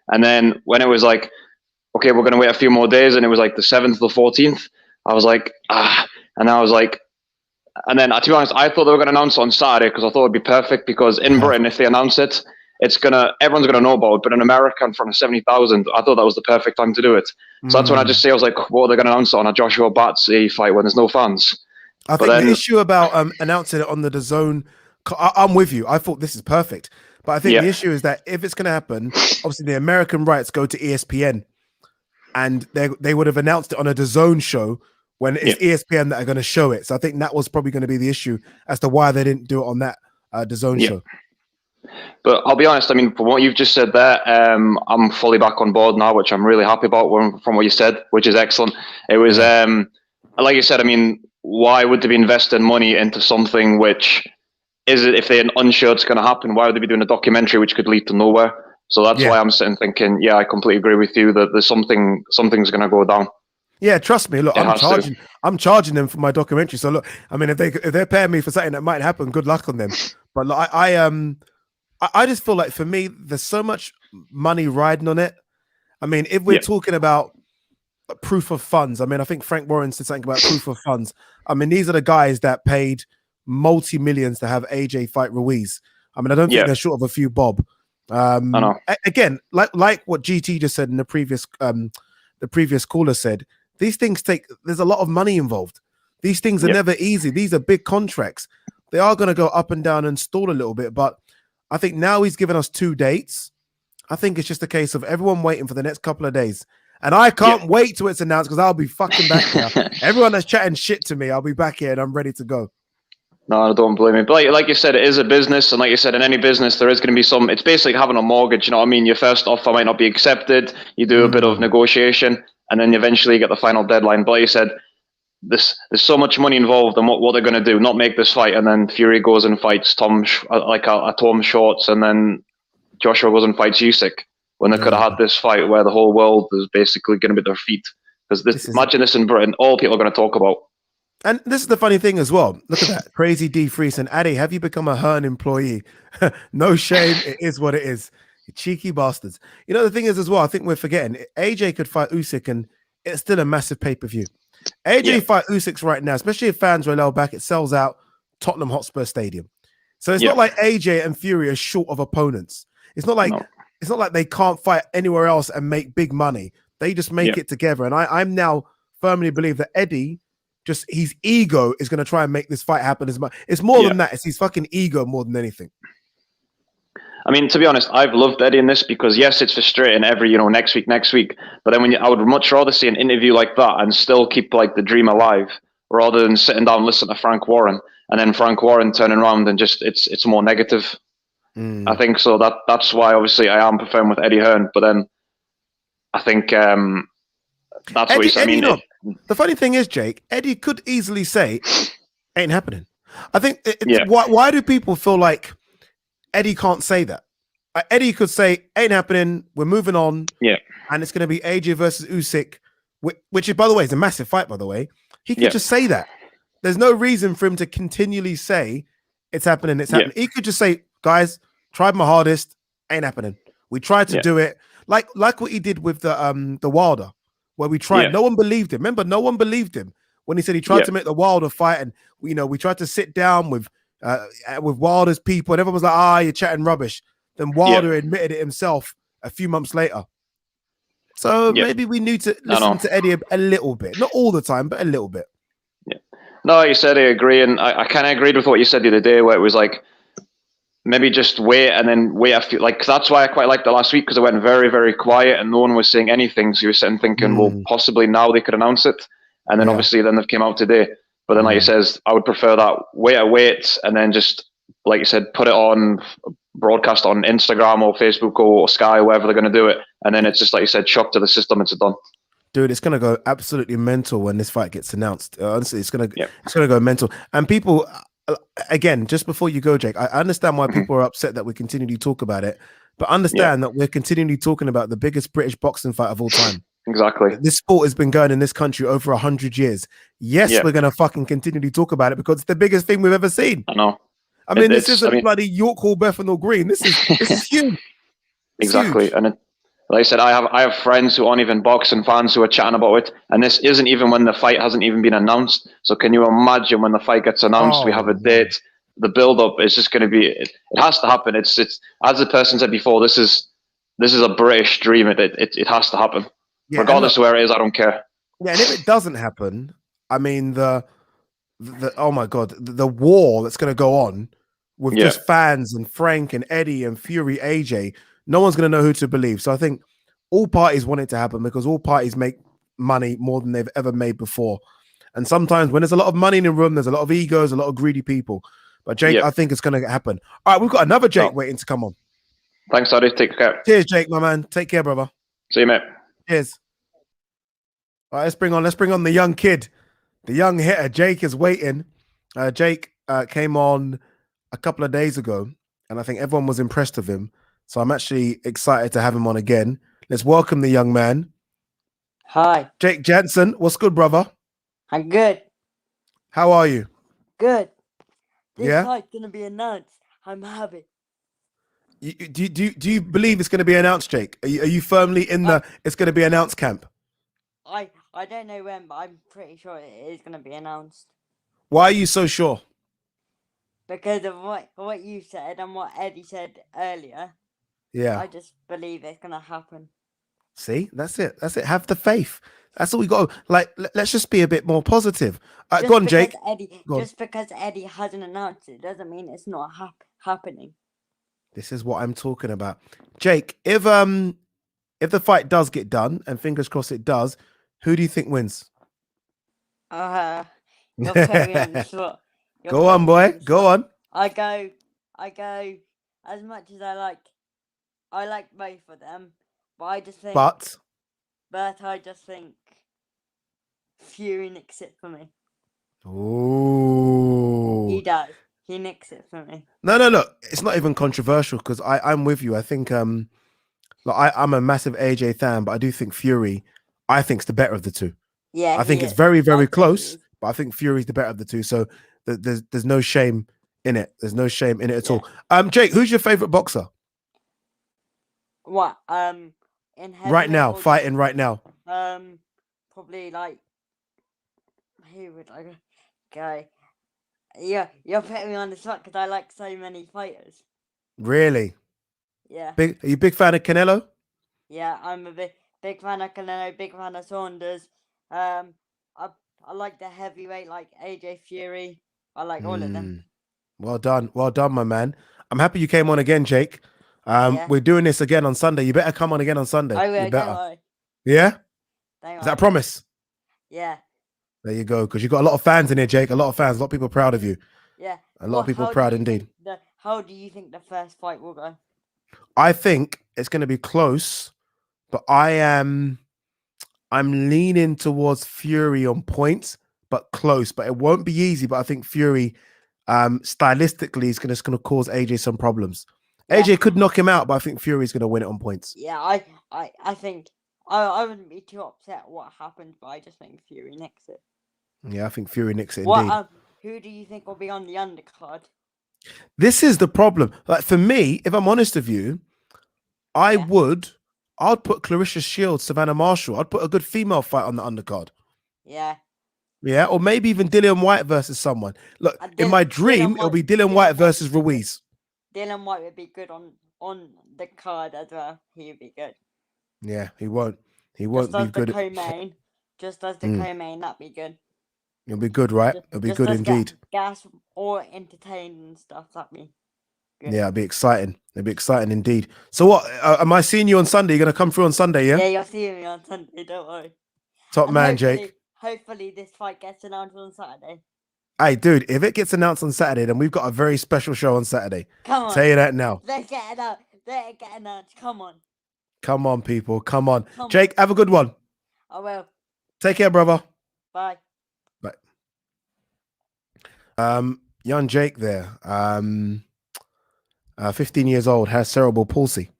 G: And then when it was like, okay, we're going to wait a few more days, and it was like the 7th or 14th, I was like, and I was like, and then to be honest, I thought they were going to announce it on Saturday because I thought it'd be perfect because in Britain, if they announce it, everyone's going to know about it. But in America, in front of 70,000, I thought that was the perfect time to do it. So that's when I was like, what are they going to announce it on a Joshua Batsy fight when there's no fans?
A: I think the issue about announcing it on the DAZN, I'm with you. I thought this is perfect. But I think the issue is that if it's going to happen, obviously the American rights go to ESPN. And they would have announced it on a DAZN show when it's ESPN that are going to show it. So I think that was probably going to be the issue as to why they didn't do it on that DAZN show.
G: But I'll be honest, I mean, from what you've just said there, I'm fully back on board now, which I'm really happy about from what you said, which is excellent. It was, like you said, I mean, why would they be investing money into something which is it if they're unsure it's going to happen? Why would they be doing a documentary which could lead to nowhere? So that's why I'm sitting thinking, I completely agree with you that there's something's going to go down. Yeah,
A: trust me. Look, I'm charging them for my documentary. So look, I mean, if they're paying me for something that might happen, good luck on them. But look, I just feel like for me, there's so much money riding on it. I mean, if we're talking about proof of funds, I mean, I think Frank Warren said something about proof of funds. I mean, these are the guys that paid multi-millions to have AJ fight Ruiz. I mean, I don't think they're short of a few bob. I know. Again, like what GT just said in the previous caller said, these things there's a lot of money involved. These things are never easy. These are big contracts. They are going to go up and down and stall a little bit, but I think now he's given us 2 dates. I think it's just a case of everyone waiting for the next couple of days. And I can't wait till it's announced because I'll be fucking back here. Everyone that's chatting shit to me, I'll be back here and I'm ready to go.
G: No, I don't blame you. But like you said, it is a business. And like you said, in any business, there is going to be it's basically having a mortgage. You know what I mean? Your first offer might not be accepted. You do a bit of negotiation and then eventually you get the final deadline. But like you said, there's so much money involved in what they're going to do, not make this fight. And then Fury goes and fights Tom Shorts and then Joshua goes and fights Usyk. When they could have had this fight where the whole world is basically going to be at their feet. Because imagine this in Britain, all people are going to talk about.
A: And this is the funny thing as well. Look at that. Crazy D Freeze and Addy, have you become a Hearn employee? No shame. It is what it is. You cheeky bastards. You know, the thing is as well, I think we're forgetting, AJ could fight Usyk and it's still a massive pay-per-view. AJ fight Usyk right now, especially if fans rely back, it sells out Tottenham Hotspur Stadium. So it's not like AJ and Fury are short of opponents. It's not like it's not like they can't fight anywhere else and make big money. They just make it together. And I'm now firmly believe that Eddie, just his ego is going to try and make this fight happen as much. It's more than that. It's his fucking ego more than anything.
G: I mean, to be honest, I've loved Eddie in this because yes, it's frustrating every, next week. But then I would much rather see an interview like that and still keep like the dream alive rather than sitting down and listening to Frank Warren and then Frank Warren turning around and just it's more negative. I think so. That's why obviously I am preferring with Eddie Hearn, but then I think that's Eddie, what he's saying.
A: The funny thing is, Jake, Eddie could easily say, "Ain't happening." I think why do people feel like Eddie can't say that? Eddie could say, "Ain't happening. We're moving on." Yeah, and it's going to be AJ versus Usyk which is, by the way, is a massive fight, by the way. He could just say that. There's no reason for him to continually say it's happening, it's happening. He could just say, guys, tried my hardest, ain't happening. We tried to do it. Like what he did with the Wilder, where we tried. No one believed him. Remember, no one believed him when he said he tried to make the Wilder fight, and we tried to sit down with Wilder's people, and everyone was like, you're chatting rubbish. Then Wilder admitted it himself a few months later. So maybe we need to listen to Eddie a little bit, not all the time, but a little bit.
G: Yeah. No, like you said, I agree, and I kind of agreed with what you said the other day, where it was like, maybe just wait and then wait. I feel like that's why I quite liked the last week, because it went very, very quiet and no one was saying anything. So you were sitting thinking, well, possibly now they could announce it. And then obviously then they've came out today. But then like you says, I would prefer that wait and then just, like you said, put it on, broadcast on Instagram or Facebook or Sky, wherever they're going to do it. And then it's just, like you said, shock to the system, it's done.
A: Dude, it's gonna go absolutely mental when this fight gets announced. Honestly, it's gonna go mental. And people, again, just before you go, Jake, I understand why people are upset that we continually talk about it, but understand that we're continually talking about the biggest British boxing fight of all time.
G: Exactly.
A: This sport has been going in this country over 100 years. Yes, we're gonna fucking continually talk about it because it's the biggest thing we've ever seen.
G: I know.
A: I mean, this isn't bloody York Hall, Bethnal Green. This is huge.
G: Exactly.
A: Huge.
G: And like I said, I have friends who aren't even boxing fans who are chatting about it, and this isn't even when the fight hasn't even been announced. So can you imagine when the fight gets announced? We have a date. The build-up is just going to be. It has to happen. It's as the person said before. This is a British dream. It has to happen, regardless of where it is. I don't care.
A: Yeah, and if it doesn't happen, I mean the oh my god, the war that's going to go on with just fans and Frank and Eddie and Fury, AJ. No one's going to know who to believe. So I think all parties want it to happen because all parties make money more than they've ever made before. And sometimes when there's a lot of money in the room, there's a lot of egos, a lot of greedy people. But Jake, I think it's going to happen. All right, we've got another Jake waiting to come on.
G: Thanks, Eddie. Take care.
A: Cheers, Jake, my man. Take care, brother.
G: See you, mate.
A: Cheers. All right, let's bring on the young kid, the young hitter. Jake is waiting. Jake came on a couple of days ago, and I think everyone was impressed with him. So I'm actually excited to have him on again. Let's welcome the young man.
H: Hi.
A: Jake Jansen. What's good, brother?
H: I'm good.
A: How are you?
H: Good. This fight's going to be announced. I'm happy.
A: Do you believe it's going to be announced, Jake? Are you firmly in the it's going to be announced camp?
H: I don't know when, but I'm pretty sure it is going to be announced.
A: Why are you so sure?
H: Because of what you said and what Eddie said earlier.
A: Yeah.
H: I just believe it's going to happen.
A: See, that's it. That's it. Have the faith. That's all we got. Like, let's just be a bit more positive. Go on, Jake.
H: Just because Eddie hasn't announced it doesn't mean it's not happening.
A: This is what I'm talking about. Jake, if the fight does get done, and fingers crossed it does, who do you think wins?
H: You're putting me on the spot.
A: Go on, boy. Go on.
H: I go as much as I like both of them, but I just think
A: But
H: I just think Fury nicks it for me.
A: Oh,
H: He does. He nicks it for me.
A: No, look, it's not even controversial because I'm with you. I think I'm a massive AJ fan, but I do think Fury, I think, is the better of the two.
H: Yeah,
A: I think it's very, very close, but I think Fury's the better of the two. So there's no shame in it. There's no shame in it at all. Jake, who's your favorite boxer?
H: What? In
A: right now, fighting right now.
H: Probably like who would I go? Yeah, you're putting me on the spot because I like so many fighters.
A: Really?
H: Yeah.
A: Are you a big fan of Canelo?
H: Yeah, I'm a big fan of Canelo, big fan of Saunders. I like the heavyweight, like AJ Fury. I like all of them.
A: Well done, my man. I'm happy you came on again, Jake. We're doing this again on Sunday. You better come on again on Sunday.
H: I will.
A: You better. Yeah? Is that a promise?
H: Yeah.
A: There you go. Because you've got a lot of fans in here, Jake. A lot of fans. A lot of people proud of you.
H: Yeah.
A: A lot of people proud indeed.
H: How do you think the first fight will go?
A: I think it's going to be close, but I'm leaning towards Fury on points, but close. But it won't be easy. But I think Fury, stylistically, is going to cause AJ some problems. Yeah. AJ could knock him out, but I think Fury's going to win it on points.
H: Yeah, I think I wouldn't be too upset at what happened, but I just think Fury nicks it.
A: Yeah, I think Fury nicks it indeed.
H: Who do you think will be on the undercard?
A: This is the problem. Like for me, if I'm honest with you, I'd put Clarissa Shields, Savannah Marshall. I'd put a good female fight on the undercard.
H: Yeah.
A: Yeah, or maybe even Dillian White versus someone. Look, in my dream, it'll be Dillian White versus Ruiz.
H: Dylan White would be good on the card as well. He would be good.
A: Yeah, he won't. He won't be good.
H: Just as the co-main, that'd be good.
A: It'll be good, right? It'll be good indeed.
H: Gas or entertained and stuff. That'd be good.
A: Yeah, it'll be exciting. It'll be exciting indeed. So what? Am I seeing you on Sunday? You're gonna come through on Sunday, yeah?
H: Yeah, you're seeing me on Sunday. Don't worry.
A: Top man, Jake.
H: Hopefully this fight gets announced on Saturday.
A: Hey, dude, if it gets announced on Saturday, then we've got a very special show on Saturday.
H: Come on.
A: Tell you that now.
H: Let's get it out. Let it get announced. Come on.
A: Come on, people. Come on. Jake, have a good one.
H: I will.
A: Take care, brother.
H: Bye.
A: Bye. Young Jake there. 15 years old, has cerebral palsy.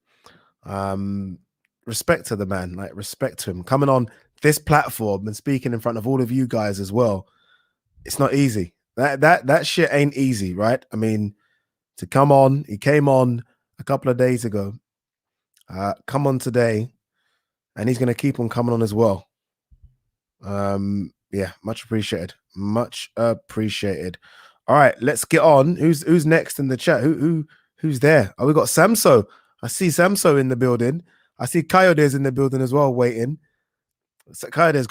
A: Respect to the man, like respect to him. Coming on this platform and speaking in front of all of you guys as well. It's not easy. That shit ain't easy, right? I mean, to come on, he came on a couple of days ago. Come on today, and he's gonna keep on coming on as well. Yeah, much appreciated. Much appreciated. All right, let's get on. Who's next in the chat? Who's there? Oh, we got Samso. I see Samso in the building. I see Kayode's in the building as well, waiting. So Kayode's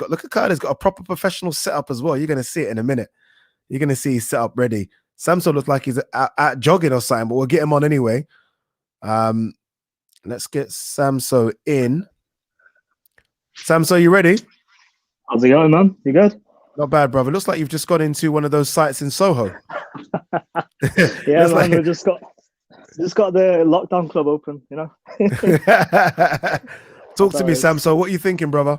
A: got a proper professional setup as well. You're gonna see it in a minute. You're gonna see his setup ready. Samso looks like he's out jogging or something, but we'll get him on anyway. Let's get Samso in. Samso, you ready?
I: How's it going, man? You good?
A: Not bad, brother. Looks like you've just gone into one of those sites in Soho.
I: Yeah, man, we just got the lockdown club open, you know.
A: Talk to me, Samso. What are you thinking, brother?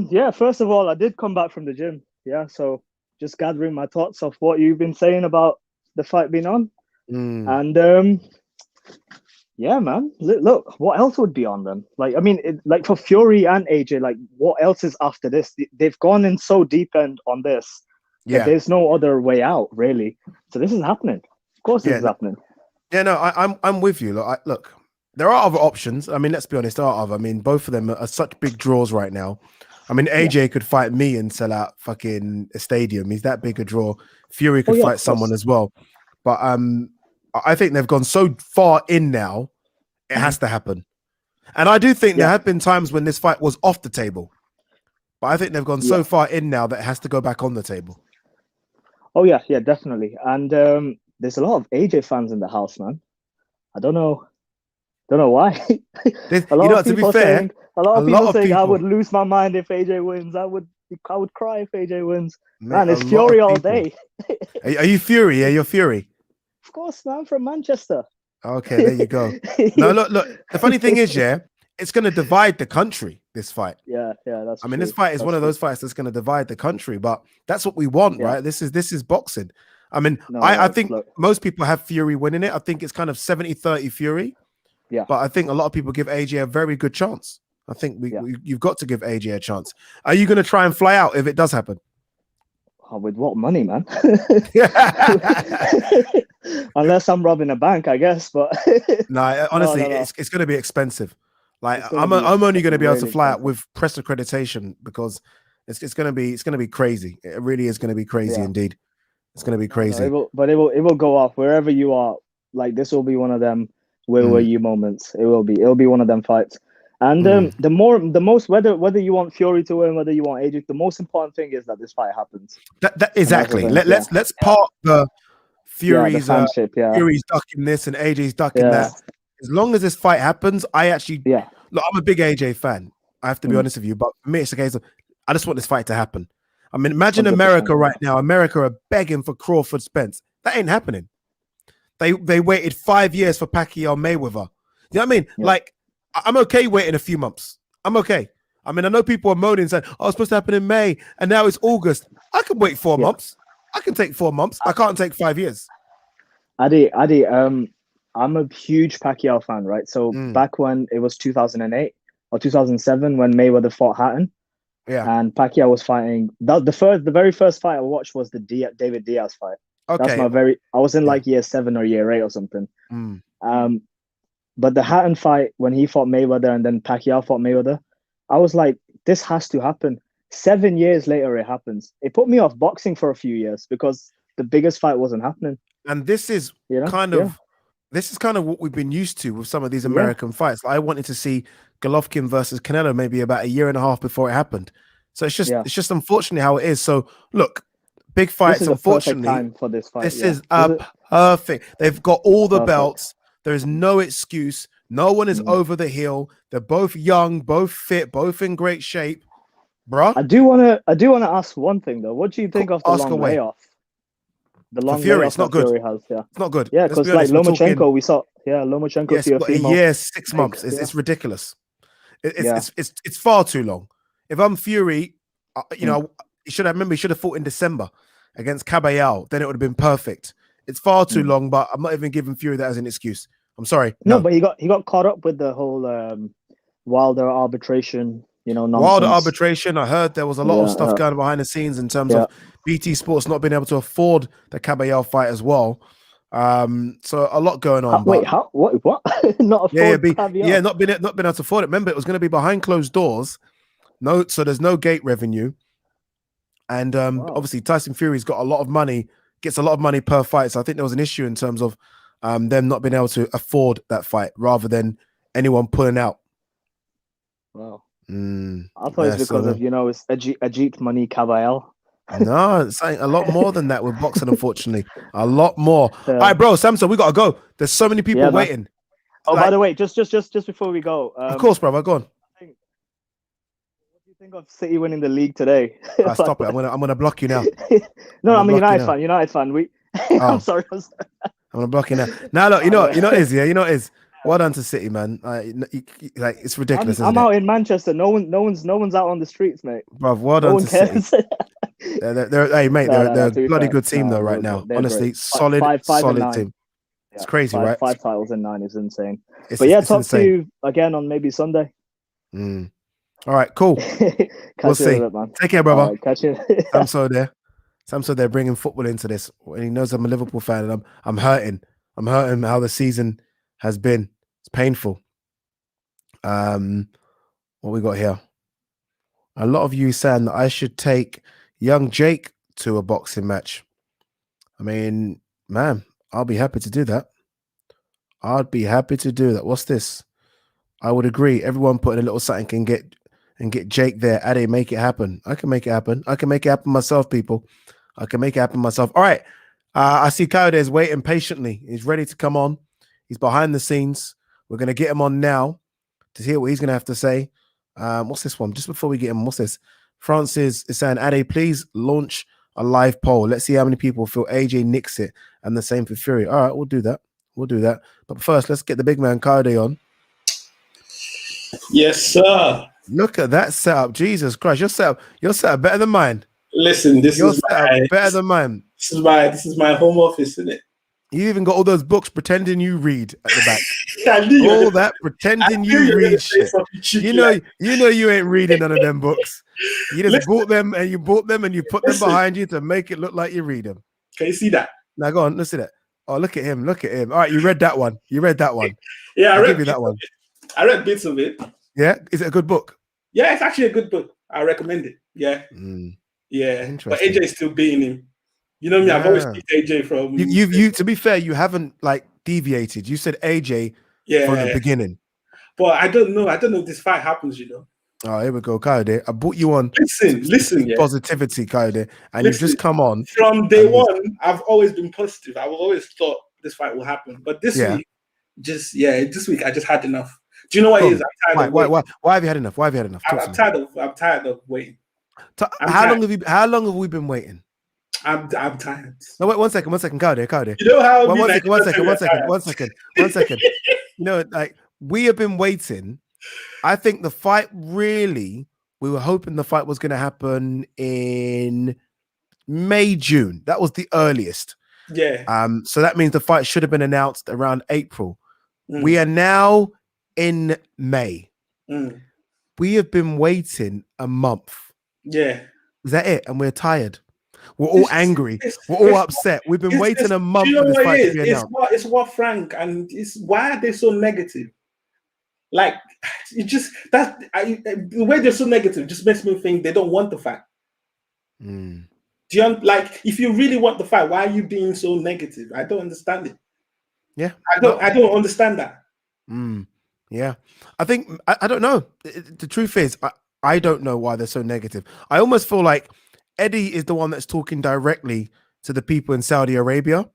I: Yeah, first of all, I did come back from the gym. Yeah, so just gathering my thoughts of what you've been saying about the fight being on. And yeah, man. Look, what else would be on them? Like, I mean, like for Fury and AJ, like, what else is after this? They've gone in so deep end on this. Yeah, there's no other way out, really. So this is happening. Of course, this is happening.
A: Yeah, no, I'm with you. Look, there are other options. I mean, let's be honest, there are other. I mean, both of them are such big draws right now. I mean, AJ could fight me and sell out fucking a stadium. He's that big a draw. Fury could fight someone as well. But I think they've gone so far in now, it has to happen. And I do think there have been times when this fight was off the table. But I think they've gone so far in now that it has to go back on the table.
I: Oh, yeah, definitely. And there's a lot of AJ fans in the house, man. I don't know why. A lot of people saying I would lose my mind if AJ wins. I would cry if AJ wins. Man, it's Fury all day.
A: Are you Fury? Yeah, you're Fury.
I: Of course, man, from Manchester.
A: Okay, there you go. No, look. The funny thing is, it's going to divide the country. This fight.
I: Yeah, that's.
A: I mean, this fight is one of those fights that's going to divide the country, but that's what we want, right? This is boxing. I mean, I think most people have Fury winning it. I think it's kind of 70-30 Fury. Yeah. But I think a lot of people give AJ a very good chance. I think you've got to give AJ a chance. Are you going to try and fly out if it does happen?
I: Oh, with what money, man? Unless I'm robbing a bank, I guess. But
A: no, honestly, it's going to be expensive. Like I'm only going to be able to fly out with press accreditation because it's going to be crazy. It really is going to be crazy indeed. It's going to be crazy.
I: It will go off wherever you are. Like this will be one of them where were you moments. It'll be one of them fights. And the most whether you want Fury to win, whether you want AJ, the most important thing is that this fight happens.
A: Exactly. Let's park the Fury's Fury's ducking this and AJ's ducking that. As long as this fight happens, I actually look, I'm a big AJ fan. I have to be honest with you, but for me, it's a case of I just want this fight to happen. I mean, imagine 100%. America right now. America are begging for Crawford Spence. That ain't happening. They waited 5 years for Pacquiao Mayweather. You know what I mean? Yeah. Like, I'm okay waiting a few months. I'm okay. I mean, I know people are moaning saying, "Oh, it's supposed to happen in May, and now it's August." I can wait 4 months. I can take 4 months. I can't take 5 years.
I: Adi, I'm a huge Pacquiao fan, right? So back when it was 2008, or 2007 when Mayweather fought Hatton.
A: Yeah.
I: And Pacquiao was fighting. The very first fight I watched was the David Diaz fight.
A: Okay.
I: That's I was in like year 7 or year 8 or something. But the Hatton fight, when he fought Mayweather and then Pacquiao fought Mayweather, I was like, this has to happen. 7 years later, it happens. It put me off boxing for a few years because the biggest fight wasn't happening.
A: And this is this is kind of what we've been used to with some of these American fights. I wanted to see Golovkin versus Canelo maybe about a year and a half before it happened. So it's just unfortunately how it is. So look, big fights. Unfortunately,
I: time for this fight.
A: This is perfect. They've got all the belts. There is no excuse. No one is over the hill. They're both young, both fit, both in great shape, bruh.
I: I do want to ask one thing though. What do you think of the long layoff? The long
A: Fury,
I: layoff
A: it's not good.
I: Fury has,
A: it's not good.
I: Yeah, because like Lomachenko, we saw. Yeah, Lomachenko.
A: Yes, a year, 6 months. It's ridiculous. It's far too long. If I'm Fury, you should have fought in December against Caballero. Then it would have been perfect. It's far too long, but I'm not even giving Fury that as an excuse. I'm sorry.
I: No, but he got caught up with the whole Wilder arbitration. Nonsense.
A: Wilder arbitration. I heard there was a lot of stuff going behind the scenes in terms of BT Sports not being able to afford the Caballero fight as well. So a lot going on.
I: Wait, how? What? Not afford
A: Caballero? Not been able to afford it. Remember, it was going to be behind closed doors. So there's no gate revenue, and obviously Tyson Fury's got a lot of money, gets a lot of money per fight. So I think there was an issue in terms of them not being able to afford that fight, rather than anyone pulling out.
I: Wow. I thought it's because of it's Ajit Money Caballero.
A: No, it's a lot more than that with boxing, unfortunately. A lot more. All right, bro, Samson, we gotta go. There's so many people waiting.
I: Oh, by the way, just before we go,
A: of course, brother, go on.
I: What do you think of City winning the league today?
A: Stop it! I'm gonna block you now.
I: No, I'm a United fan. I'm sorry. I'm
A: gonna block you now. Now look, you know what it is, yeah. You know what it is. Well done to City, man. Like it's ridiculous.
I: I'm out in Manchester. No one's out on the streets, mate.
A: Bruv, well done to City. Hey, mate, they're a bloody good team though right now. Honestly, solid team. It's crazy, right?
I: 5 titles in 9 is insane. Talk to you again on maybe Sunday.
A: All right, cool. We'll see. Take care, brother.
I: Right, catch you.
A: Samso, they're bringing football into this, and he knows I'm a Liverpool fan, and I'm hurting. I'm hurting how the season has been. It's painful. What we got here? A lot of you saying that I should take young Jake to a boxing match. I mean, man, I'll be happy to do that. I'd be happy to do that. What's this? I would agree. Everyone put in a little something and get Jake there. Ade, make it happen. I can make it happen. I can make it happen myself, people. I can make it happen myself. All right. I see Kayode is waiting patiently. He's ready to come on. He's behind the scenes. We're going to get him on now to hear what he's going to have to say. What's this one? Just before we get him, what's this? Francis is saying, Ade, please launch a live poll. Let's see how many people feel AJ nicks it, and the same for Fury. All right, we'll do that. We'll do that. But first, let's get the big man Kayode on.
J: Yes, sir.
A: Look at that setup. Jesus Christ, your setup better than mine.
J: Listen, this is
A: better than mine.
J: This is my home office, isn't it?
A: You even got all those books pretending you read at the back. All that pretending you read shit. You know you ain't reading none of them books. You just bought them and you put them behind you to make it look like you read them.
J: Can you see that?
A: Now go on, let's see that. Oh, look at him. Look at him. All right, you read that one.
J: Yeah,
A: I'll give you that one.
J: I read bits of it.
A: Yeah, is it a good book?
J: Yeah, it's actually a good book. I recommend it. Yeah. Yeah. But AJ is still beating him. You know me, I've always picked AJ from
A: you to be fair, you haven't like deviated. You said AJ from the beginning.
J: But I don't know if this fight happens, you know.
A: Oh, here we go, Kayode. I brought you on.
J: Listen,
A: positivity, Kayode, and you've just come on.
J: From day one, I've always been positive. I've always thought this fight will happen. But this week, this week I just had enough. Do you know what it is? I'm tired of waiting.
A: Why have you had enough?
J: I'm tired of waiting.
A: How long have we been waiting?
J: I'm tired.
A: No, wait, one second, Kayode.
J: You know how?
A: One second. You know, like we have been waiting. I think the fight we were hoping the fight was going to happen in May, June. That was the earliest.
J: Yeah.
A: So that means the fight should have been announced around April. We are now in May. we have been waiting a month.
J: Yeah.
A: Is that it? And we're tired. We're all angry. We're all upset. We've been waiting a month for this fight to be announced.
J: It's what Frank, and it's why are they so negative? Like, it just the way they're so negative just makes me think they don't want the fight. Do you like, if you really want the fight, why are you being so negative? I don't understand it.
A: Yeah,
J: I don't understand that.
A: Yeah, I think I don't know. The truth is, I don't know why they're so negative. I almost feel like Eddie is the one that's talking directly to the people in Saudi Arabia,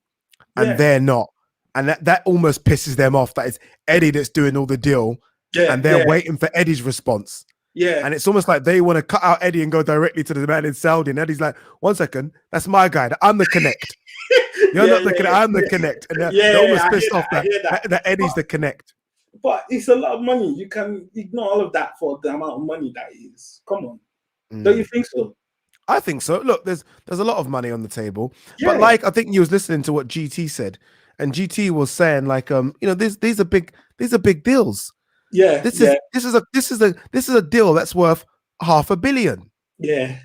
A: and they're not. And that almost pisses them off. That it's Eddie that's doing all the deal, and they're waiting for Eddie's response.
J: Yeah.
A: And it's almost like they want to cut out Eddie and go directly to the man in Saudi. And Eddie's like, 1 second, that's my guy. I'm the connect. You're not the connect. I'm the connect. And they're almost pissed off that Eddie's the connect.
J: But it's a lot of money. You can ignore all of that for the amount of money that is. Come on. Don't you think so?
A: I think so. Look, there's a lot of money on the table. But like, I think you was listening to what GT said. And GT was saying, like, these are big deals.
J: Yeah.
A: This is a deal that's worth $500 million.
J: Yeah.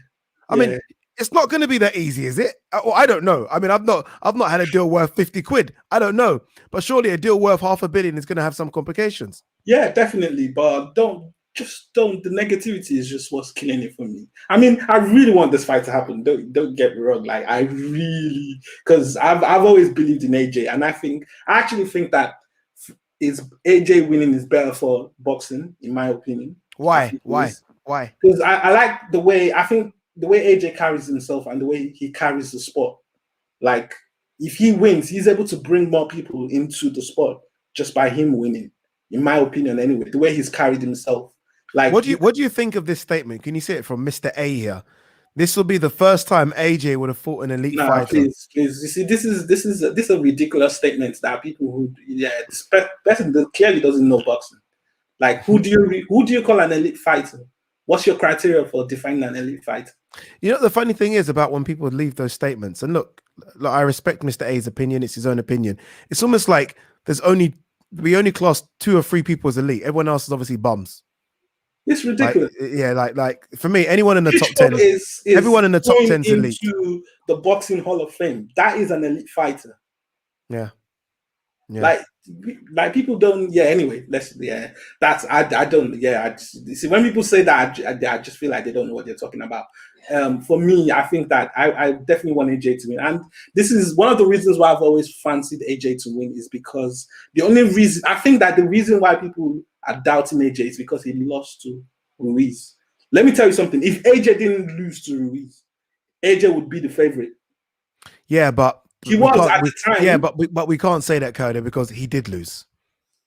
A: I mean, it's not going to be that easy, is it? I don't know. I mean, I've not had a deal worth 50 quid. I don't know. But surely a deal worth $500 million is going to have some complications.
J: Yeah, definitely. But don't. The negativity is just what's killing it for me. I mean, I really want this fight to happen. Don't get me wrong. Like, I really, because I've always believed in AJ, and I actually think that AJ winning is better for boxing, in my opinion.
A: Why?
J: Because I like the way AJ carries himself and the way he carries the sport. Like, if he wins, he's able to bring more people into the sport just by him winning. In my opinion, anyway, the way he's carried himself. Like,
A: what do you think of this statement? Can you see it from Mr. A here? This will be the first time AJ would have fought an elite fighter.
J: Please. You see, this is a ridiculous statement that people who this person that clearly doesn't know boxing. Like, who do you call an elite fighter? What's your criteria for defining an elite fighter?
A: You know, the funny thing is about when people leave those statements, and look, I respect Mr. A's opinion. It's his own opinion. It's almost like we only class 2 or 3 people as elite. Everyone else is obviously bums.
J: It's ridiculous.
A: Like for me, anyone in the top 10 is everyone in the top 10 is elite.
J: Into the Boxing Hall of Fame, that is an elite fighter.
A: Yeah.
J: Like people don't. Yeah. Anyway, that's I don't. Yeah. I just, see, when people say that, I just feel like they don't know what they're talking about. For me, I think that I definitely want AJ to win, and this is one of the reasons why I've always fancied AJ to win is because the reason why people are doubting AJ is because he lost to Ruiz. Let me tell you something. If AJ didn't lose to Ruiz, AJ would be the favorite.
A: Yeah, but
J: he was at the time.
A: Yeah, but we can't say that, Kayode, because he did lose.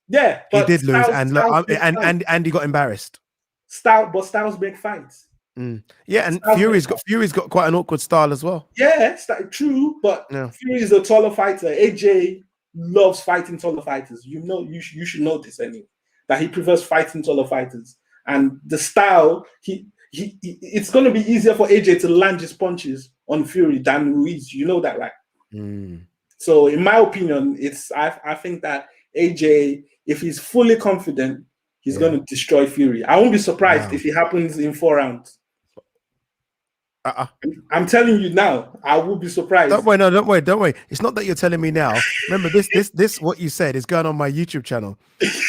J: Yeah,
A: he did lose, and he got embarrassed.
J: Styles make fights.
A: Yeah, and Fury's got quite an awkward style as well.
J: Yeah, true, but Fury is a taller fighter. AJ loves fighting taller fighters. You should know this anyway. That he prefers fighting taller fighters, and the style it's going to be easier for AJ to land his punches on Fury than Ruiz. You know that, right? So, in my opinion, I think that AJ, if he's fully confident, he's going to destroy Fury. I won't be surprised if it happens in 4 rounds. I'm telling you now, I will be surprised.
A: Don't worry. It's not that you're telling me now. Remember, this what you said is going on my YouTube channel.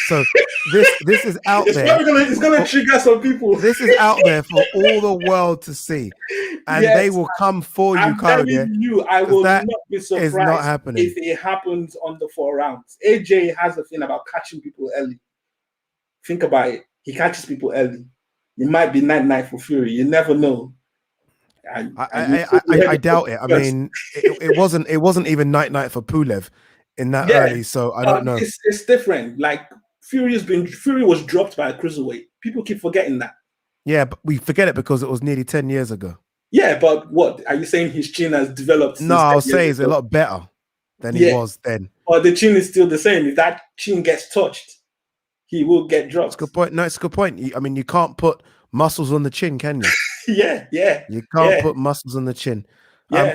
A: So this is out there.
J: It's gonna trigger some people.
A: This is out there for all the world to see, and they will come for you.
J: I'm telling you, I will not be surprised
A: not happening
J: if it happens on the 4 rounds. AJ has a thing about catching people early. Think about it. He catches people early. It might be night for Fury. You never know.
A: I doubt it. I mean, it wasn't even night for Pulev in that early, so I don't know.
J: It's different. Like Fury was dropped by a cruiserweight. People keep forgetting that.
A: Yeah, but we forget it because it was nearly 10 years ago.
J: Yeah, but what are you saying? His chin has developed?
A: No, I'll say it's a lot better than he was then.
J: Or the chin is still the same. If that chin gets touched, he will get dropped.
A: It's a good point. No, it's a good point. I mean, you can't put muscles on the chin, can you?
J: Yeah.
A: You can't put muscles on the chin. I'm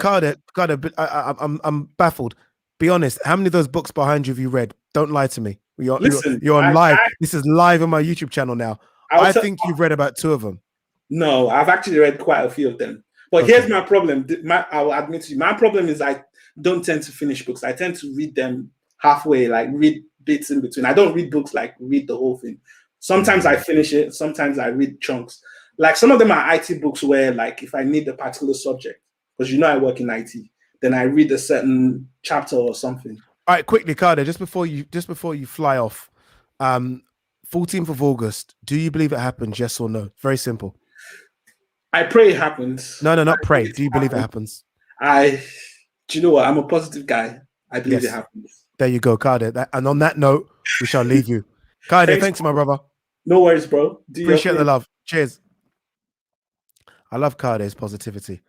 A: baffled. Be honest. How many of those books behind you have you read? Don't lie to me. You're on live. This is live on my YouTube channel now. I think you've read about 2 of them.
J: No, I've actually read quite a few of them. But here's my problem. I'll admit to you, my problem is I don't tend to finish books. I tend to read them halfway, like read bits in between. I don't read books like read the whole thing. Sometimes I finish it. Sometimes I read chunks. Like some of them are IT books where, like, if I need a particular subject, because I work in IT, then I read a certain chapter or something.
A: All right, quickly, Kayode, just before you fly off, 14th of August, do you believe it happens? Yes or no? Very simple.
J: I pray it happens.
A: No, not pray. Do you believe it happens?
J: Do you know what? I'm a positive guy. I believe it happens.
A: There you go, Kayode. And on that note, we shall leave you. Kayode, thanks, my brother.
J: No worries, bro.
A: Appreciate the love. Cheers. I love Kayode's positivity.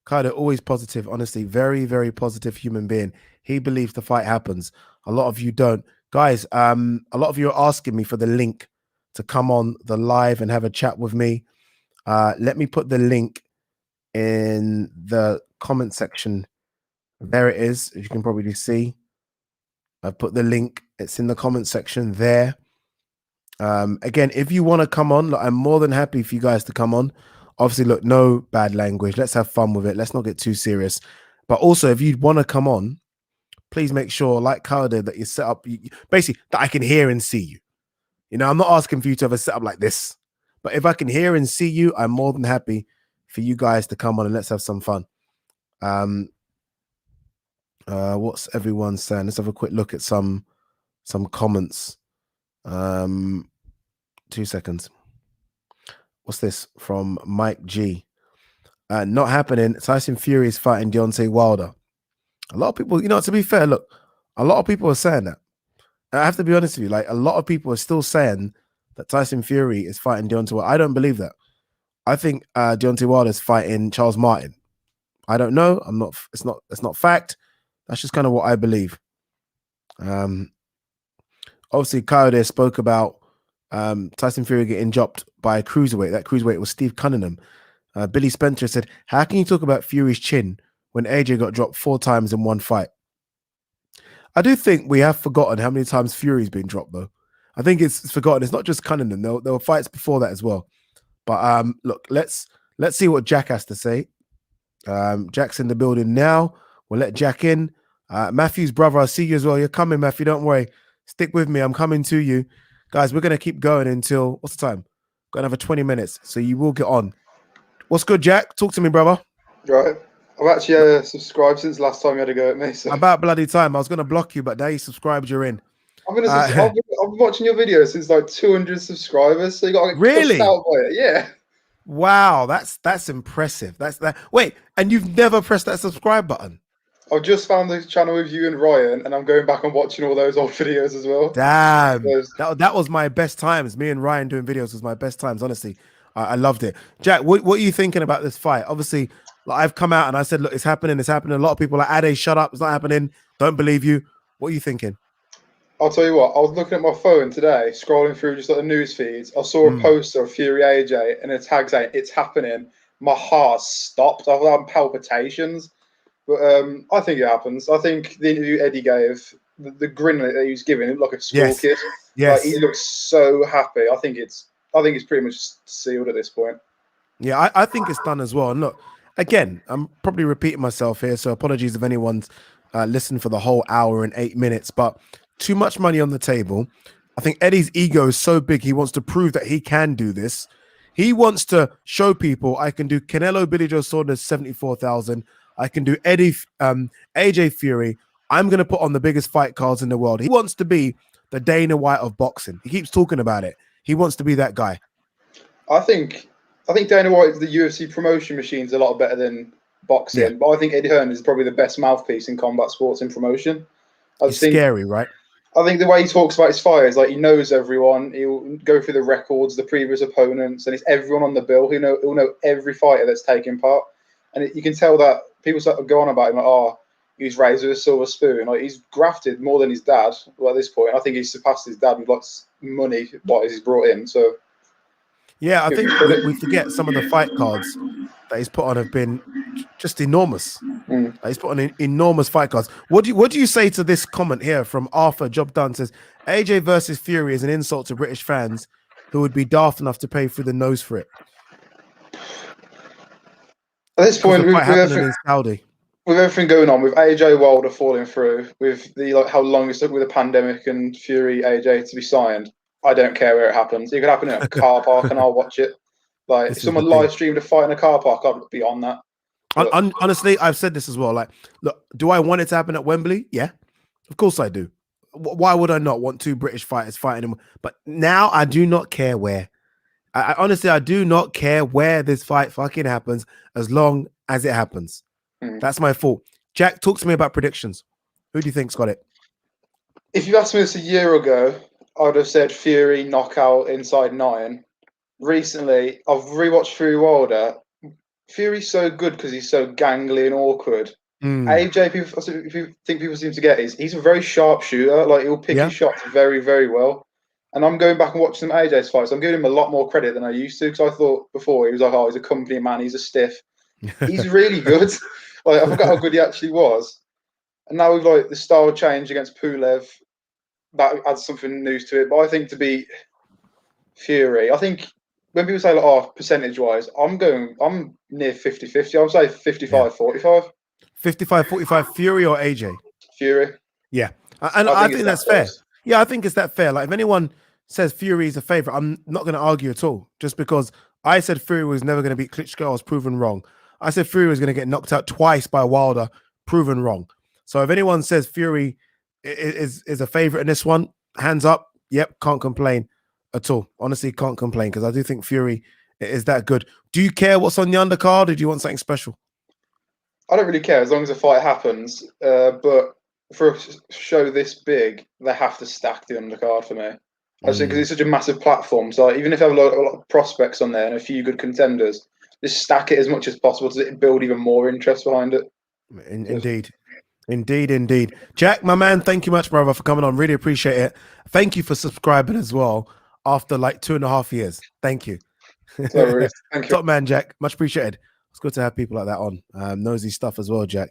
A: Kayode, always positive, honestly. Very, very positive human being. He believes the fight happens. A lot of you don't. Guys, a lot of you are asking me for the link to come on the live and have a chat with me. Let me put the link in the comment section. There it is, as you can probably see. I've put the link. It's in the comment section there. Again, if you want to come on, look, I'm more than happy for you guys to come on. Obviously, look, no bad language. Let's have fun with it. Let's not get too serious. But also, if you want to come on, please make sure, like Kayode, that you set up, basically, that I can hear and see you. You know, I'm not asking for you to have a setup like this. But if I can hear and see you, I'm more than happy for you guys to come on and let's have some fun. What's everyone saying? Let's have a quick look at some comments. 2 seconds. What's this from Mike G? Not happening. Tyson Fury is fighting Deontay Wilder. A lot of people, you know, to be fair, look, a lot of people are saying that. And I have to be honest with you, like a lot of people are still saying that Tyson Fury is fighting Deontay Wilder. I don't believe that. I think Deontay Wilder is fighting Charles Martin. I don't know. I'm not. It's not fact. That's just kind of what I believe. Obviously, Kayode spoke about Tyson Fury getting dropped by a cruiserweight. That cruiserweight was Steve Cunningham. Billy Spencer said, "How can you talk about Fury's chin when AJ got dropped 4 times in one fight?" I do think we have forgotten how many times Fury's been dropped, though. I think it's forgotten. It's not just Cunningham. There were fights before that as well. But look, let's see what Jack has to say. Jack's in the building now. We'll let Jack in. Matthew's brother, I see you as well. You're coming, Matthew. Don't worry. Stick with me. I'm coming to you. Guys, we're going to keep going until, what's the time? Got another 20 minutes. So you will get on. What's good, Jack? Talk to me, brother.
K: Right. I've actually subscribed since last time you had a go at me. So.
A: About bloody time. I was going to block you, but now you subscribed, you're in.
K: I've been watching your videos since like 200 subscribers. So you got to get
A: really?
K: Out by it. Yeah.
A: Wow, that's impressive. That's that. Wait, and you've never pressed that subscribe button?
K: I've just found the channel with you and Ryan, and I'm going back and watching all those old videos as well.
A: Damn, that was my best times. Me and Ryan doing videos was my best times. Honestly, I loved it. Jack, what are you thinking about this fight? Obviously, like, I've come out and I said, look, it's happening. It's happening. A lot of people are like, Ade, shut up. It's not happening. Don't believe you. What are you thinking?
K: I'll tell you what. I was looking at my phone today, scrolling through just like the news feeds. I saw a poster of Fury AJ and a tag saying it's happening. My heart stopped. I've had palpitations. But I think it happens. I think the interview Eddie gave, the grin that he was giving, it looked like a school kid.
A: Yes.
K: Like, he looks so happy. I think it's pretty much sealed at this point.
A: Yeah, I think it's done as well. And look, again, I'm probably repeating myself here, so apologies if anyone's listened for the whole hour and 8 minutes, but too much money on the table. I think Eddie's ego is so big, he wants to prove that he can do this. He wants to show people, I can do Canelo Billy Joe Saunders 74,000. I can do AJ Fury. I'm going to put on the biggest fight cards in the world. He wants to be the Dana White of boxing. He keeps talking about it. He wants to be that guy.
K: I think Dana White, the UFC promotion machine, is a lot better than boxing. But I think Eddie Hearn is probably the best mouthpiece in combat sports and promotion.
A: It's scary, right?
K: I think the way he talks about his fighters, like he knows everyone. He'll go through the records, the previous opponents, and it's everyone on the bill. He'll know every fighter that's taking part. And you can tell that people start to go on about him like, oh, he's raised with a silver spoon. Like, he's grafted more than his dad. Well, at this point, I think he's surpassed his dad with lots of money what he's brought in. So,
A: yeah, I think we forget some of the fight cards that he's put on have been just enormous. He's put on enormous fight cards. What do you say to this comment here from Arthur Job Done? Says AJ versus Fury is an insult to British fans who would be daft enough to pay through the nose for it.
K: At this point,
A: with
K: everything going on, with AJ Wilder falling through, with the how long it took with the pandemic and Fury AJ to be signed, I don't care where it happens. It could happen in a car park, and I'll watch it. Like if someone live streamed a fight in a car park, I'd be on that.
A: Honestly, I've said this as well. Like, look, do I want it to happen at Wembley? Yeah, of course I do. Why would I not want two British fighters fighting him? But now I do not care where. I honestly, I do not care where this fight fucking happens, as long as it happens. That's my fault. Jack, talk to me about predictions. Who do you think's got it?
K: If you asked me this a year ago, I'd have said Fury knockout inside 9. Recently, I've rewatched Fury Wilder. Fury's so good because he's so gangly and awkward. AJ, people seem to get he's a very sharp shooter. Like he'll pick his shots very, very well. And I'm going back and watching some AJ's fights. I'm giving him a lot more credit than I used to, because I thought before he was like, oh, he's a company man, he's a stiff. He's really good. Like I forgot how good he actually was. And now with like the style change against Pulev, that adds something new to it. But I think to beat Fury, I think when people say like, oh, percentage wise, I'm near 50-50. I would say 55-45.
A: 55-45 Fury or AJ?
K: Fury.
A: Yeah. And I think that's fair. Yeah, I think it's that fair. Like if anyone says Fury is a favorite, I'm not going to argue at all. Just because I said Fury was never going to beat Klitschko, I was proven wrong. I said Fury was going to get knocked out twice by Wilder, proven wrong. So if anyone says Fury is a favorite in this one, hands up. Yep, can't complain at all. Honestly, can't complain, because I do think Fury is that good. Do you care what's on the undercard, or do you want something special?
K: I don't really care as long as the fight happens. But for a show this big, they have to stack the undercard for me. I think because it's such a massive platform. So even if you have a lot of prospects on there and a few good contenders, just stack it as much as possible to build even more interest behind it. Indeed.
A: Jack, my man, thank you much, brother, for coming on. Really appreciate it. Thank you for subscribing as well after like 2.5 years. Thank you.
K: Thank you.
A: Top man, Jack. Much appreciated. It's good to have people like that on. Nosy stuff as well, Jack.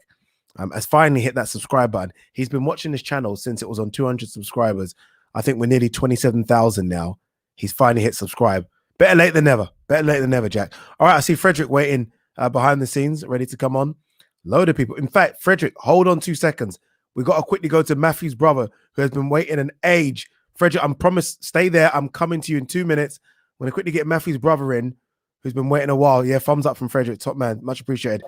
A: Has finally hit that subscribe button. He's been watching this channel since it was on 200 subscribers. I think we're nearly 27,000 now. He's finally hit subscribe. Better late than never. Better late than never, Jack. All right, I see Frederick waiting behind the scenes, ready to come on. Load of people. In fact, Frederick, hold on 2 seconds. We got to quickly go to Matthew's brother, who has been waiting an age. Frederick, I promise, stay there. I'm coming to you in 2 minutes. I'm going to quickly get Matthew's brother in, who's been waiting a while. Yeah, thumbs up from Frederick. Top man. Much appreciated.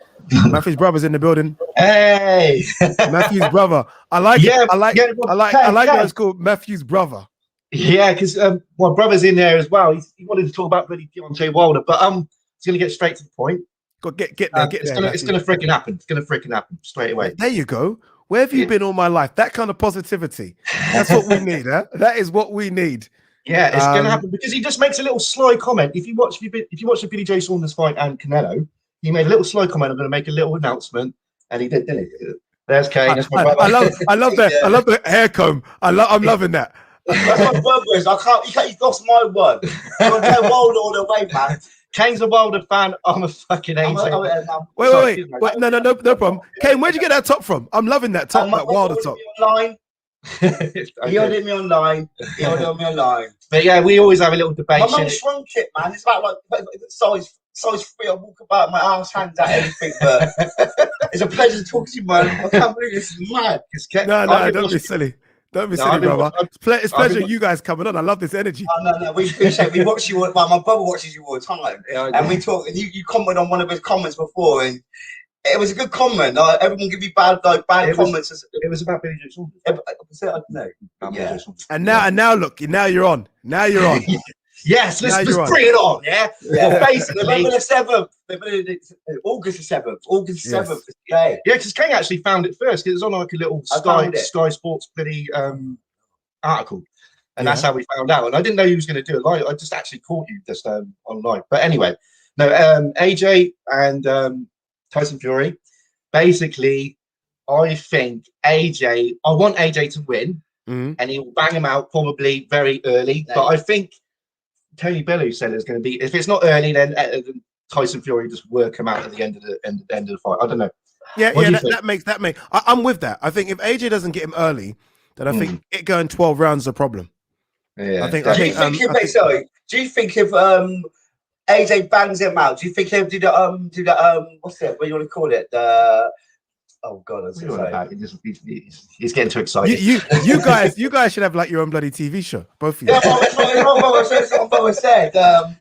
A: Matthew's brother's in the building.
L: Hey.
A: Matthew's brother. I like it. I like that it's called Matthew's brother.
L: Yeah, because my brother's in there as well. He wanted to talk about really Deontay Wilder, but he's going to get straight to the point.
A: Get there.
L: It's going to freaking happen. It's going to freaking happen straight away.
A: There you go. Where have you been all my life? That kind of positivity. That's what we need. Huh? That is what we need.
L: Yeah, it's going to happen because he just makes a little sly comment. If you watch the Billy Joe Saunders fight and Canelo, he made a little sly comment. I'm going to make a little announcement, and he did, didn't he? There's Kane. That's my brother.
A: I love that. Yeah. I love the hair comb. I'm loving that.
M: That's my brother. I can't. He's lost my word. I'm going Wilder all the way, man.
L: Kane's a Wilder fan. I'm a fucking AJ.
A: Wait. No problem. Kane, where'd you get that top from? I'm loving that top, that Wilder top.
M: He ordered me online.
L: But yeah, we always have a little debate.
M: My mum shrunk it, man. It's about like size 3. I walk about my arse, hands out, everything. But it's a pleasure to talk to you, man. I can't believe this is mad.
A: No, don't be silly. Don't be silly, brother. It's pleasure you guys coming on. I love this energy.
M: No. We watch you. My brother watches you all the time, and we talk. And you commented on one of his comments before, and it was a good comment. Everyone give you bad comments.
L: It was about Billy Joe Saunders.
M: Yeah.
A: And now look. Now you're on.
L: Yes, let's bring it on. Yeah. Well, basically,
M: August the 7th.
L: Yeah, because Kane actually found it first. It was on like a little Sky Sports bloody article, and that's how we found out. And I didn't know he was going to do it live. I just actually caught you just online. But anyway, no, AJ and Tyson Fury. Basically, I think I want AJ to win, and he will bang him out probably very early. But I think Tony Bellew said it's going to be, if it's not early, then Tyson Fury just work him out at the end of the fight. I don't know.
A: That makes. I'm with that. I think if AJ doesn't get him early, then I think it going 12 rounds is a problem.
L: Yeah.
A: Do
M: you think if AJ bangs him out, do you think he'll do the what's it? What do you want to call it? Oh God,
L: he's getting too excited.
A: You guys should have like your own bloody TV show, both of you.
M: Yeah, that's what I said.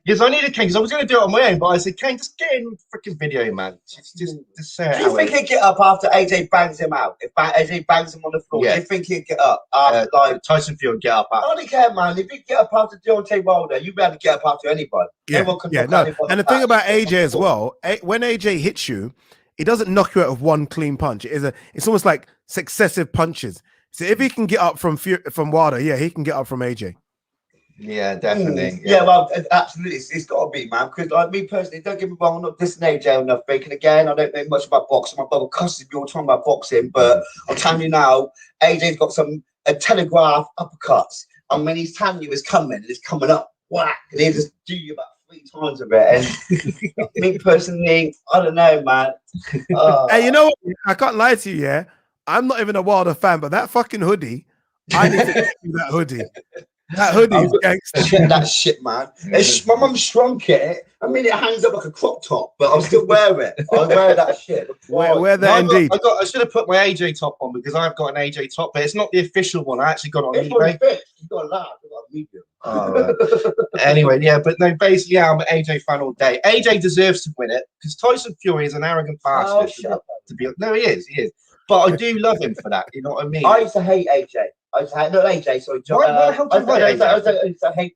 L: Yes, I needed Kane because I was going to do it on my own, but I said, Kane, just get in freaking video, man. Just say it.
M: Do you think he'd get up after AJ bangs him out? If AJ bangs him on the floor, do you think he'd get up?
L: Like Tyson Fury get up.
M: I don't care, man. If you get up after Deontay Wilder, you'd be able to get up after anybody.
A: No. And the thing about AJ as well, when AJ hits you, he doesn't knock you out of one clean punch. It's almost like successive punches. So if he can get up from Wilder, he can get up from AJ.
L: Yeah, definitely.
M: Yeah, well, absolutely. It's got to be, man. Because like me personally, don't get me wrong, I'm not dissing AJ or nothing. And again, I don't know much about boxing. My brother cusses me all the time about boxing, but I'm telling you now, AJ's got some telegraph uppercuts. And when he's telling you it's coming, it's coming up. Whack! And he just do you about 3 times of it. And me personally, I don't know, man.
A: Hey, you know what? I can't lie to you, yeah? I'm not even a Wilder fan, but that fucking hoodie, I need to get you that hoodie. That hoodie is gangster.
M: That shit, man. My mum shrunk it. I mean, it hangs up like a crop top, but I'll still wear it. I'll wear that shit.
A: Wear that indeed.
L: I should have put my AJ top on because I've got an AJ top, but it's not the official one. I actually got it on eBay.
M: You've got a large, you've got a medium.
L: Anyway, yeah, but no, basically, I'm an AJ fan all day. AJ deserves to win it because Tyson Fury is an arrogant bastard. No, he is. But I do love him for that. You know what I mean?
M: I used to hate AJ. I used to hate, not AJ, sorry. I used to hate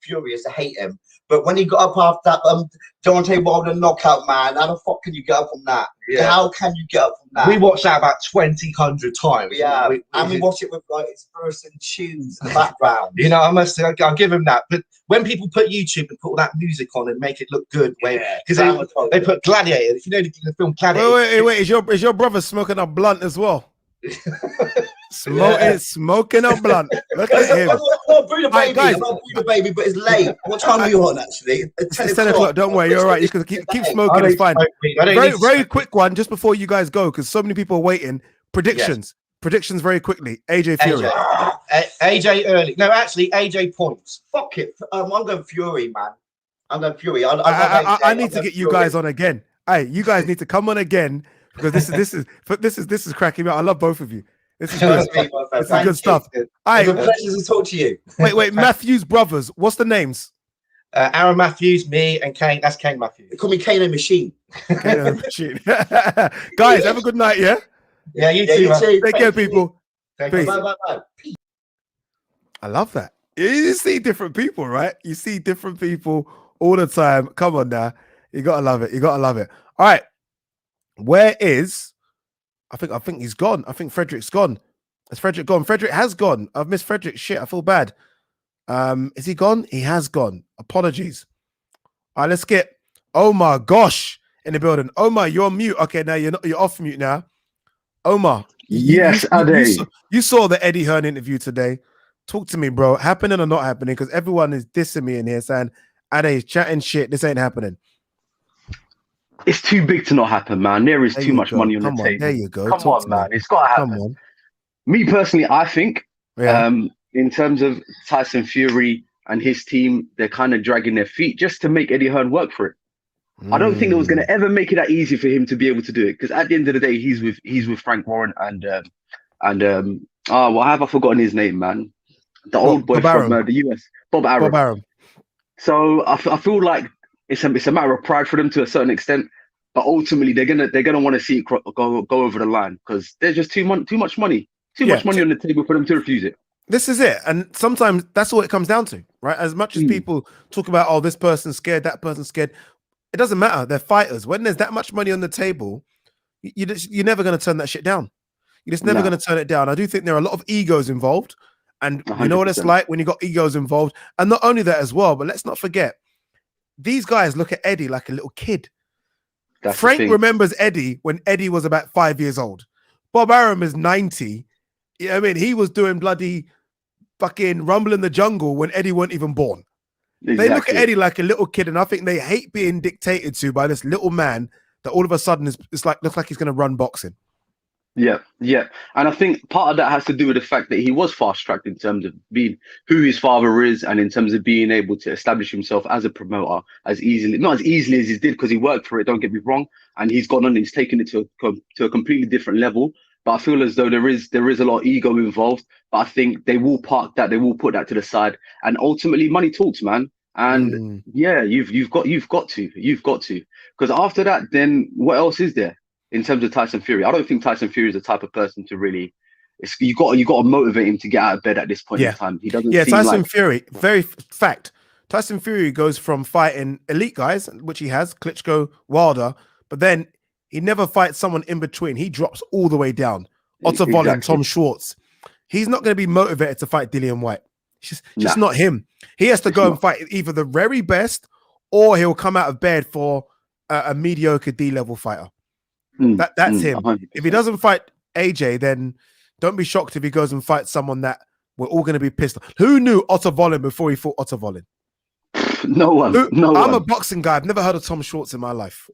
M: Fury, I used to hate him. But when he got up after that Deontay Wilder knockout, man, how the fuck can you get up from that? Yeah. How can you get up from that?
L: We watched that about 2,000 times.
M: Yeah, we watch it with like its person tunes in the background.
L: You know, I'll give him that. But when people put YouTube and put all that music on and make it look good, because they put Gladiator. If you know the film Gladiator.
A: Wait, is your brother smoking a blunt as well? Smoking a blunt. Look at him.
M: I'm not Buddha baby, but it's late. What time are you on actually?
A: It's 10 o'clock. Don't worry, you're all right. You can keep smoking. It's fine. Very quick one, just before you guys go, because so many people are waiting. Predictions very quickly. AJ Fury.
L: AJ early. No, actually, AJ points.
M: Fuck it. I'm going Fury, man. I'm going Fury.
A: I need to get you guys on again. Hey, you guys need to come on again because this is cracking me out. I love both of you. This is good. This is good stuff.
M: It's a pleasure to talk to you.
A: Wait. Matthews brothers. What's the names?
L: Aaron Matthews, me, and Kane. That's Kane Matthews.
M: They call me Kane Machine.
A: Kane Machine. Guys, have a good night. Yeah.
L: Yeah, you too.
A: Take care, people. Peace.
M: Bye.
A: I love that. You see different people, right? You see different people all the time. Come on now. You gotta love it. All right. Where is? I think he's gone. I think Frederick's gone. Has Frederick gone? Frederick has gone. I've missed Frederick. Shit, I feel bad. Is he gone? He has gone. Apologies. All right, let's get Omar Gosh in the building. Omar, you're on mute. Okay, now you're off mute now. Omar.
N: Yes, Ade.
A: You saw the Eddie Hearn interview today. Talk to me, bro. Happening or not happening? Because everyone is dissing me in here saying, Ade's chatting shit. This ain't happening.
N: It's too big to not happen, man. There is too much money on the table.
A: There you go.
N: Come on, man. It's got to happen. Come on. Me personally, I think in terms of Tyson Fury and his team, they're kind of dragging their feet just to make Eddie Hearn work for it. I don't think it was going to ever make it that easy for him to be able to do it, because at the end of the day, he's with Frank Warren and what have I forgotten his name, man? The old boy from the US, Bob Arum. So I feel like it's a matter of pride for them to a certain extent, but ultimately they're gonna want to see it go over the line because there's just too much money on the table for them to refuse it.
A: This is it, and sometimes that's all it comes down to, right? As much as people talk about, oh, this person's scared, that person's scared, it doesn't matter. They're fighters. When there's that much money on the table, you're never going to turn that shit down. You're just never going to turn it down. I do think there are a lot of egos involved, and 100%. You know what it's like when you got egos involved. And not only that as well, but let's not forget, these guys look at Eddie like a little kid. Frank remembers Eddie when Eddie was about 5 years old. Bob Arum is 90. You know what I mean? He was doing bloody fucking Rumble in the Jungle when Eddie weren't even born. Exactly. They look at Eddie like a little kid, and I think they hate being dictated to by this little man that all of a sudden looks like he's going to run boxing.
N: Yeah, yeah. And I think part of that has to do with the fact that he was fast-tracked in terms of being who his father is and in terms of being able to establish himself as a promoter as easily, not as easily as he did because he worked for it, don't get me wrong. And he's gone on, he's taken it to a completely different level. But I feel as though there is a lot of ego involved. But I think they will park that, they will put that to the side. And ultimately money talks, man. And yeah, you've got to. Because after that, then what else is there? In terms of Tyson Fury, I don't think Tyson Fury is the type of person to really. You got to motivate him to get out of bed at this point in time. He doesn't.
A: Yeah,
N: seem
A: Tyson
N: like...
A: Fury. Very fact. Tyson Fury goes from fighting elite guys, which he has, Klitschko, Wilder, but then he never fights someone in between. He drops all the way down. Otto Volin, Tom Schwartz. He's not going to be motivated to fight Dillian White. It's just not him. He has to go and fight either the very best, or he'll come out of bed for a mediocre D-level fighter. That's him. 100%. If he doesn't fight AJ, then don't be shocked if he goes and fights someone that we're all going to be pissed off. Who knew Otto Volin before he fought Otto Volin?
N: No one.
A: I'm a boxing guy. I've never heard of Tom Schwartz in my life.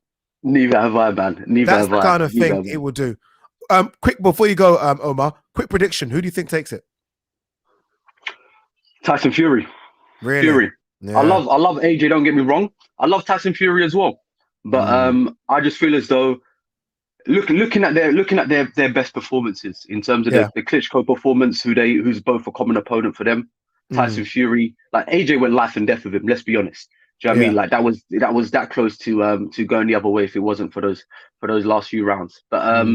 N: Neither have I, man.
A: That's the kind of thing it will do. Quick, before you go, Omar, quick prediction. Who do you think takes it?
N: Tyson Fury.
A: Really?
N: Fury.
A: Yeah.
N: I love AJ, don't get me wrong. I love Tyson Fury as well. But I just feel as though looking at their best performances in terms of the Klitschko performance, who's both a common opponent for them, Tyson Fury, like AJ went life and death with him. Let's be honest. Do you know what I mean? Like that was that close to going the other way if it wasn't for those last few rounds. But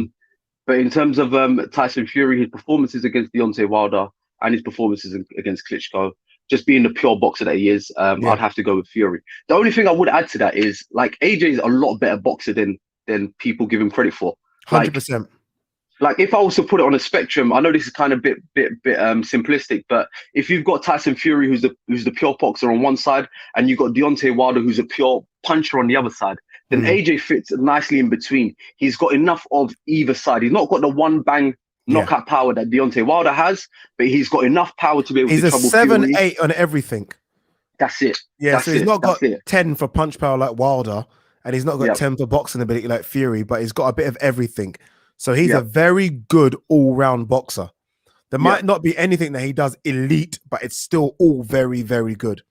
N: in terms of Tyson Fury, his performances against Deontay Wilder and his performances against Klitschko, just being the pure boxer that he is, I'd have to go with Fury. The only thing I would add to that is like AJ is a lot better boxer than people give him credit for.
A: 100%.
N: Like if I was to put it on a spectrum, I know this is kind of bit simplistic, but if you've got Tyson Fury, who's the pure boxer on one side, and you've got Deontay Wilder, who's a pure puncher on the other side, then AJ fits nicely in between. He's got enough of either side. He's not got the one bang knockout power that Deontay Wilder has, but he's got enough power to be able to trouble Fury.
A: He's a 7-8 on everything.
N: That's it.
A: Yeah, so he's not got 10 for punch power like Wilder, and he's not got 10 for boxing ability like Fury, but he's got a bit of everything. So he's a very good all-round boxer. There might not be anything that he does elite, but it's still all very, very good.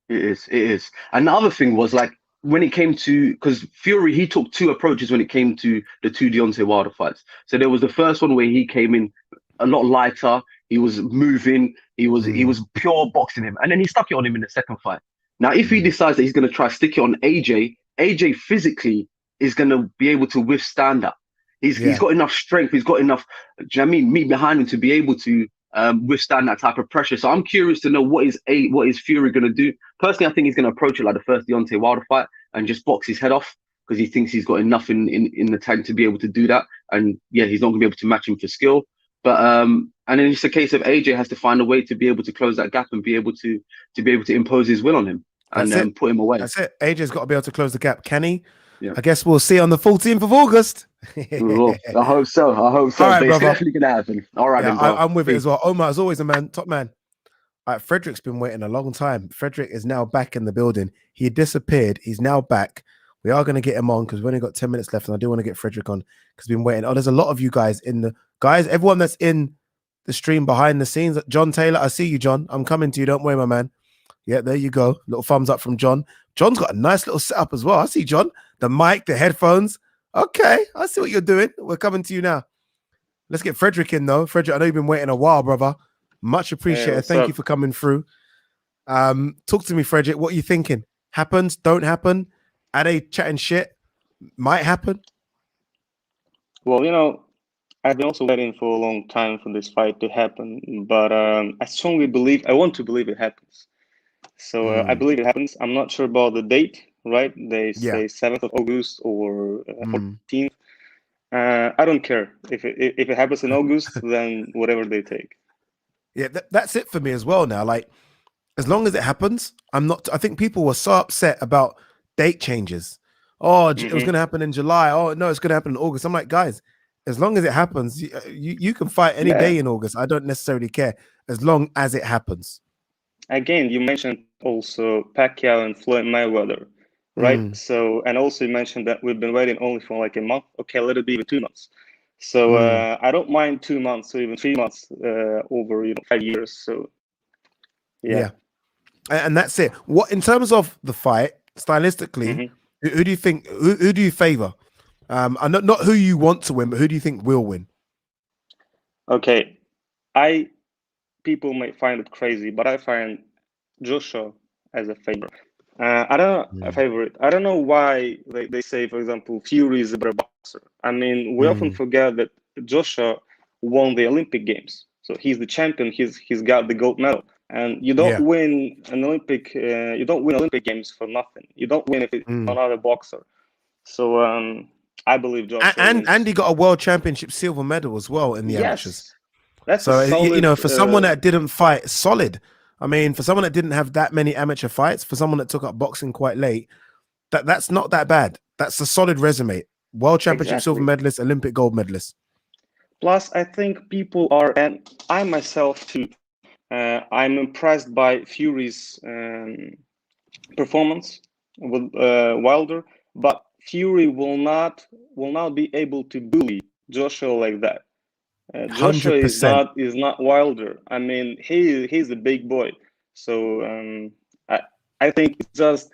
N: It is. And the other thing was like when it came to, because Fury, he took two approaches when it came to the two Deontay Wilder fights. So there was the first one where he came in a lot lighter. He was moving. He was pure boxing him, and then he stuck it on him in the second fight. Now, if he decides that he's going to try stick it on AJ physically is going to be able to withstand that. He's got enough strength. He's got enough, do you know what I mean, meat behind him to be able to withstand that type of pressure. So I'm curious to know what is Fury going to do. Personally, I think he's going to approach it like the first Deontay Wilder fight and just box his head off because he thinks he's got enough in the tank to be able to do that. And yeah, he's not going to be able to match him for skill. But and then it's a case of AJ has to find a way to be able to close that gap and be able to impose his will on him and put him away.
A: That's it. AJ's got to be able to close the gap. Can he? Yeah. I guess we'll see on the 14th of August.
N: I hope so. All right, it's definitely going to happen. All right, then, bro.
A: I'm with it as well. Omar, as always, top man. All right, Frederick's been waiting a long time. Frederick is now back in the building. He disappeared. He's now back. We are going to get him on because we've only got 10 minutes left, and I do want to get Frederick on because we've been waiting. Oh, there's a lot of you guys everyone that's in the stream behind the scenes. John Taylor, I see you, John. I'm coming to you. Don't worry, my man. Yeah, there you go. Little thumbs up from John. John's got a nice little setup as well. I see John. The mic, the headphones. Okay, I see what you're doing. We're coming to you now. Let's get Frederick in, though. Frederick, I know you've been waiting a while, brother. Much appreciated.
B: Hey,
A: Thank you for coming through. Talk to me, Frederick. What are you thinking? Happens? Don't happen? Are they chatting shit? Might happen?
O: Well, you know, I've been also waiting for a long time for this fight to happen, but I want to believe it happens. So I believe it happens. I'm not sure about the date, right? They say 7th of August or 14th. I don't care. If it happens in August, then whatever they take.
A: Yeah, that's it for me as well now. Like, as long as it happens, I think people were so upset about date changes. Oh, it was going to happen in July. Oh, no, it's going to happen in August. I'm like, guys, as long as it happens, you can fight any day in August. I don't necessarily care as long as it happens.
O: Again, you mentioned also Pacquiao and Floyd Mayweather, right? So, and also you mentioned that we've been waiting only for like a month. Okay, let it be even 2 months. So I don't mind 2 months or even 3 months over 5 years. So yeah.
A: And that's it. What in terms of the fight stylistically, who do you think? Who do you favor? And not who you want to win, but who do you think will win?
O: Okay, people might find it crazy, but I find Joshua as a favorite. I don't know a favorite. I don't know why they say, for example, Fury is a better boxer. I mean, we often forget that Joshua won the Olympic Games, so he's the champion. He's got the gold medal, and you don't win an Olympic. You don't win Olympic Games for nothing. You don't win if it's another boxer. So I believe Joshua.
A: And he got a world championship silver medal as well in the amateurs.
O: That's
A: so
O: solid,
A: for someone that didn't fight solid. I mean, for someone that didn't have that many amateur fights, for someone that took up boxing quite late, that's not that bad. That's a solid resume. World championship silver medalist, Olympic gold medalist.
O: Plus, I think people are, and I myself too, I'm impressed by Fury's performance with Wilder, but Fury will not be able to bully Joshua like that. Joshua is not Wilder. I mean, he's a big boy. So I think it's just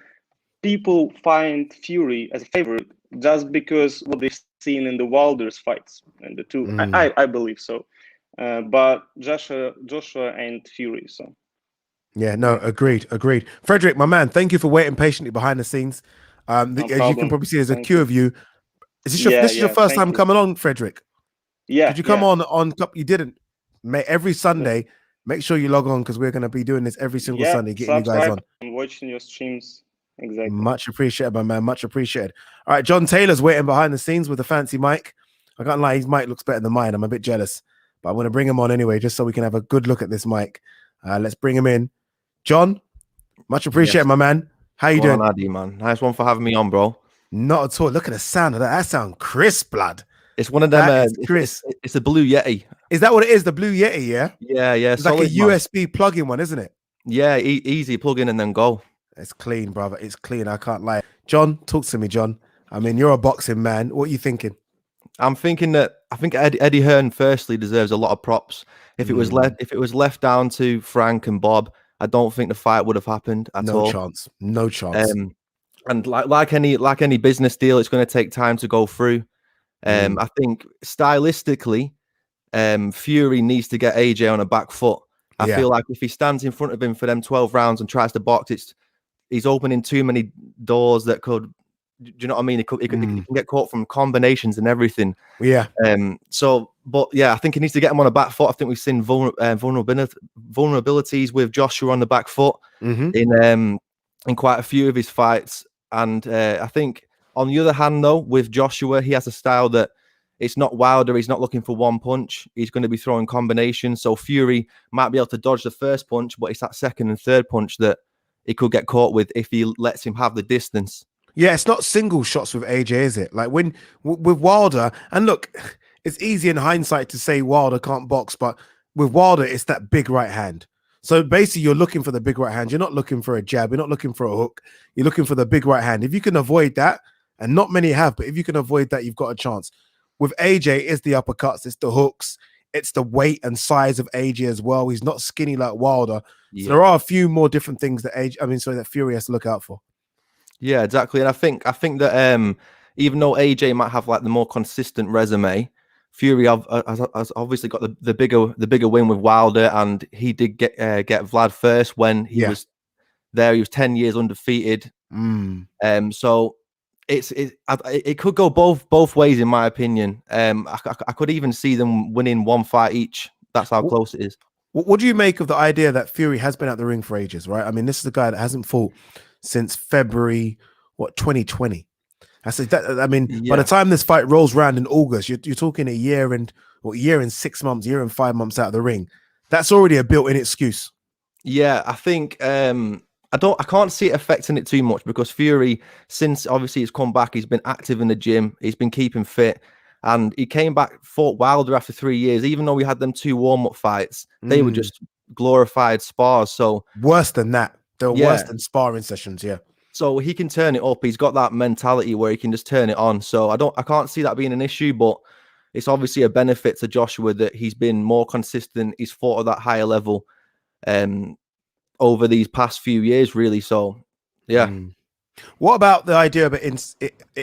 O: people find Fury as a favorite just because what they've seen in the Wilder's fights and the two. I believe so. But Joshua and Fury. So
A: yeah, no, agreed. Frederick, my man, thank you for waiting patiently behind the scenes. As you can probably see, there's a queue of you. Is this your first time coming on, Frederick?
O: Yeah.
A: Did you come on? You didn't. Every Sunday, make sure you log on because we're going to be doing this every single Sunday, getting you guys on.
O: I'm watching your streams. Exactly.
A: Much appreciated, my man. Much appreciated. All right, John Taylor's waiting behind the scenes with a fancy mic. I can't lie, his mic looks better than mine. I'm a bit jealous, but I'm going to bring him on anyway, just so we can have a good look at this mic. Let's bring him in. John, much appreciated, my man. How you doing?
P: Addy, man. Nice one for having me on, bro.
A: Not at all. Look at the sound of that. That sound crisp, blood.
P: It's one of them. It's a Blue Yeti.
A: Is that what it is? The Blue Yeti, yeah?
P: Yeah.
A: It's like a USB plug-in one, isn't it?
P: Yeah, easy plug in and then go.
A: It's clean, brother. It's clean. I can't lie. John, talk to me, John. I mean, you're a boxing man. What are you thinking?
P: I'm thinking that I think Eddie Hearn firstly deserves a lot of props. If it was left down to Frank and Bob, I don't think the fight would have happened at all.
A: No chance.
P: And like any business deal, it's going to take time to go through. I think stylistically, Fury needs to get AJ on a back foot. I feel like if he stands in front of him for them 12 rounds and tries to box, he's opening too many doors that could. Do you know what I mean? He can get caught from combinations and everything.
A: Yeah.
P: I think he needs to get him on a back foot. I think we've seen vulnerabilities with Joshua on the back foot in quite a few of his fights. And I think on the other hand, though, with Joshua, he has a style that it's not Wilder. He's not looking for one punch. He's going to be throwing combinations. So Fury might be able to dodge the first punch, but it's that second and third punch that he could get caught with if he lets him have the distance.
A: Yeah, it's not single shots with AJ, is it? Like with Wilder, and look, it's easy in hindsight to say Wilder can't box, but with Wilder, it's that big right hand. So basically, you're looking for the big right hand. You're not looking for a jab. You're not looking for a hook. You're looking for the big right hand. If you can avoid that, and not many have, but if you can avoid that, you've got a chance. With AJ, it's the uppercuts, it's the hooks, it's the weight and size of AJ as well. He's not skinny like Wilder. Yeah. So there are a few more different things that that Fury has to look out for.
P: Yeah, exactly. And I think that even though AJ might have like the more consistent resume, Fury has obviously got the bigger win with Wilder, and he did get Vlad first when he was there. He was 10 years undefeated. So it could go both ways in my opinion. I could even see them winning one fight each. That's how close it is.
A: What do you make of the idea that Fury has been at the ring for ages, right? I mean, this is a guy that hasn't fought since February 2020. By the time this fight rolls around in August, you're talking a year and 6 months, year and 5 months out of the ring. That's already a built-in excuse.
P: Yeah, I think I can't see it affecting it too much because Fury, since obviously he's come back, he's been active in the gym, he's been keeping fit, and he came back, fought Wilder after 3 years. Even though we had them 2 warm-up fights, they were just glorified spars. So
A: worse than that. They were worse than sparring sessions, yeah.
P: So he can turn it up. He's got that mentality where he can just turn it on. So I can't see that being an issue. But it's obviously a benefit to Joshua that he's been more consistent. He's fought at that higher level over these past few years, really. So, yeah.
A: What about the idea of it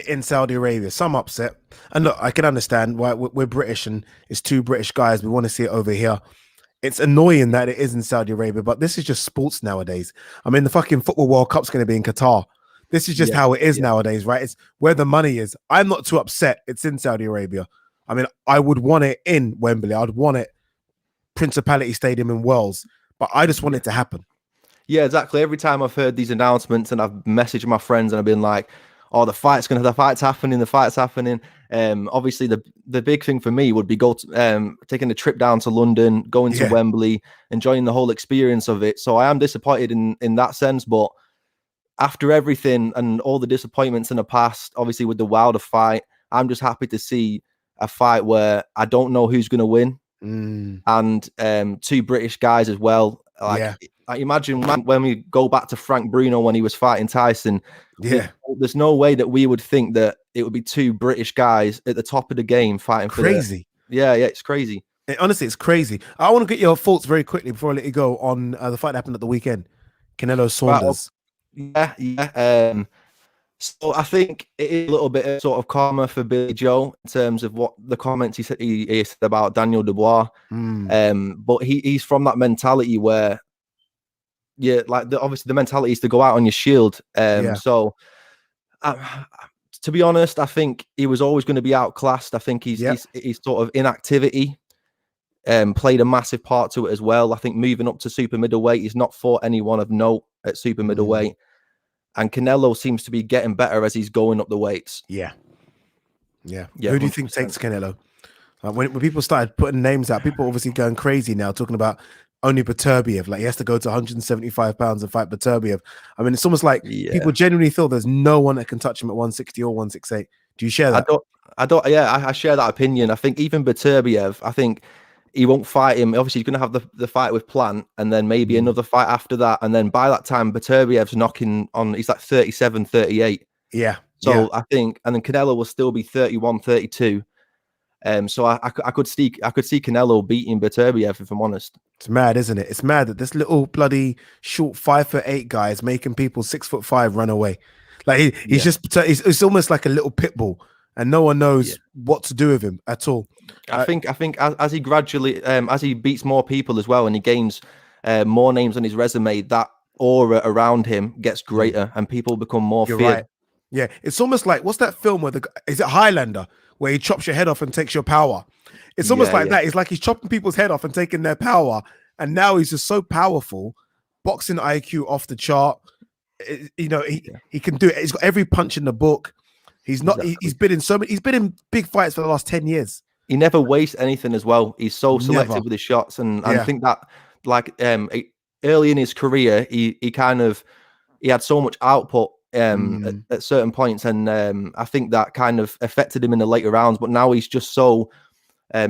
A: in Saudi Arabia? Some upset. And look, I can understand why we're British and it's two British guys. We want to see it over here. It's annoying that it is in Saudi Arabia, but this is just sports nowadays. I mean, the fucking Football World Cup's going to be in Qatar. This is just how it is nowadays, right? It's where the money is. I'm not too upset. It's in Saudi Arabia. I mean, I would want it in Wembley. I'd want it Principality Stadium in Wales, but I just want it to happen.
P: Yeah, exactly. Every time I've heard these announcements and I've messaged my friends and I've been like, "Oh, the fight's happening. Obviously, the big thing for me would be taking a trip down to London, going to Wembley, enjoying the whole experience of it. So I am disappointed in that sense, but after everything and all the disappointments in the past, obviously with the Wilder fight, I'm just happy to see a fight where I don't know who's going to win, and two British guys as well. I imagine when we go back to Frank Bruno when he was fighting Tyson, there's no way that we would think that it would be two British guys at the top of the game fighting for
A: crazy.
P: It's crazy.
A: Honestly, it's crazy. I want to get your thoughts very quickly before I let you go on the fight that happened at the weekend. Canelo Saunders.
P: So I think it is a little bit of sort of karma for Billy Joe in terms of what the comments he said about Daniel Dubois. But he's from that mentality where, obviously the mentality is to go out on your shield. So to be honest, I think he was always going to be outclassed. I think he's sort of inactivity played a massive part to it as well. I think moving up to super middleweight, he's not fought anyone of note at super middleweight. And Canelo seems to be getting better as he's going up the weights.
A: Yeah. Who do you think takes Canelo? When people started putting names out, people obviously going crazy now, talking about only Beterbiev. Like he has to go to 175 pounds and fight Beterbiev. I mean, it's almost like people genuinely feel there's no one that can touch him at 160 or 168. Do you share that?
P: I share that opinion. I think even Beterbiev, I think he won't fight him. Obviously, he's going to have the fight with Plant and then maybe another fight after that. And then by that time, Beterbiev's knocking on, he's like 37, 38. So I think, and then Canelo will still be 31, 32. So I could see Canelo beating Beterbiev, if I'm honest.
A: It's mad, isn't it? It's mad that this little bloody short 5'8" guy is making people 6'5" run away. Like he's it's almost like a little pit bull, and no one knows what to do with him at all.
P: I think as he gradually, as he beats more people as well, and he gains more names on his resume, that aura around him gets greater, and people become more feared.
A: Right. Yeah, it's almost like, what's that film where is it Highlander, where he chops your head off and takes your power? It's almost like that. It's like he's chopping people's head off and taking their power, and now he's just so powerful, boxing IQ off the chart. He can do it. He's got every punch in the book. He's not. Exactly. He's been in big fights for the last 10 years.
P: He never wastes anything as well. He's so selective with his shots, and I think that early in his career, he had so much output at certain points, and I think that kind of affected him in the later rounds. But now he's just so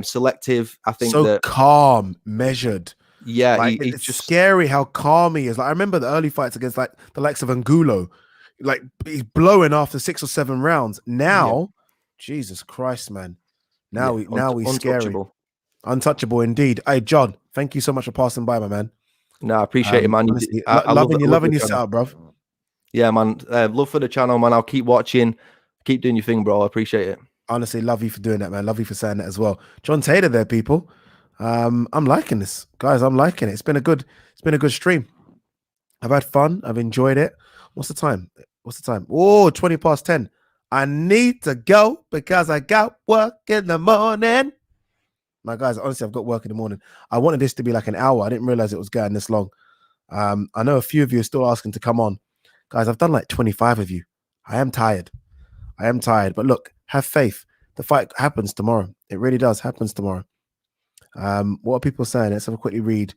P: selective. I think
A: so calm, measured.
P: Yeah,
A: it's just scary how calm he is. Like I remember the early fights against like the likes of Angulo, like he's blowing after 6 or 7 rounds. Now, Jesus Christ, man. Now he's scary. Untouchable indeed. Hey, John, thank you so much for passing by, my man.
P: No, I appreciate it, man.
A: Honestly, loving your setup, bro.
P: Yeah, man. Love for the channel, man. I'll keep watching. Keep doing your thing, bro. I appreciate it.
A: Honestly, love you for doing that, man. Love you for saying that as well. John Taylor there, people. I'm liking this, guys. I'm liking it. It's been a good stream. I've had fun. I've enjoyed it. What's the time? Oh, 20 past 10. I need to go because I got work in the morning. My guys, honestly, I've got work in the morning. I wanted this to be like an hour. I didn't realize it was going this long. I know a few of you are still asking to come on. Guys, I've done like 25 of you. I am tired. But look, have faith. The fight happens tomorrow. It really does. Happens tomorrow. What are people saying? Let's have a quickly read.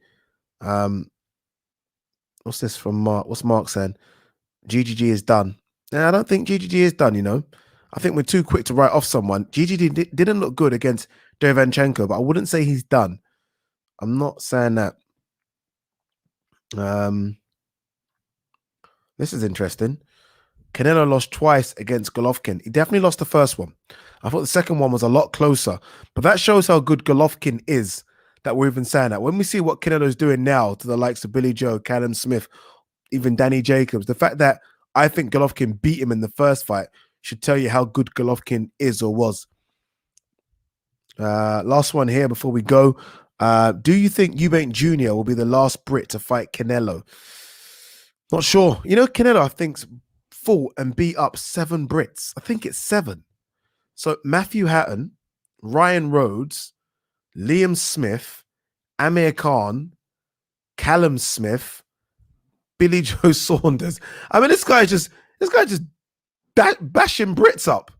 A: What's this from Mark? What's Mark saying? GGG is done. I don't think GGG is done, I think we're too quick to write off someone. GGG didn't look good against Derevyanchenko, but I wouldn't say he's done. I'm not saying that. This is interesting. Canelo lost twice against Golovkin. He definitely lost the first one. I thought the second one was a lot closer. But that shows how good Golovkin is, that we're even saying that. When we see what Canelo's doing now to the likes of Billy Joe, Callum Smith, even Danny Jacobs, the fact that I think Golovkin beat him in the first fight should tell you how good Golovkin is or was. Last one here before we go. Do you think Eubank Jr. will be the last Brit to fight Canelo? Not sure. You know, Canelo, I think, fought and beat up 7 Brits. I think it's 7. So Matthew Hatton, Ryan Rhodes, Liam Smith, Amir Khan, Callum Smith, Billy Joe Saunders. I mean, this guy just bashing Brits up.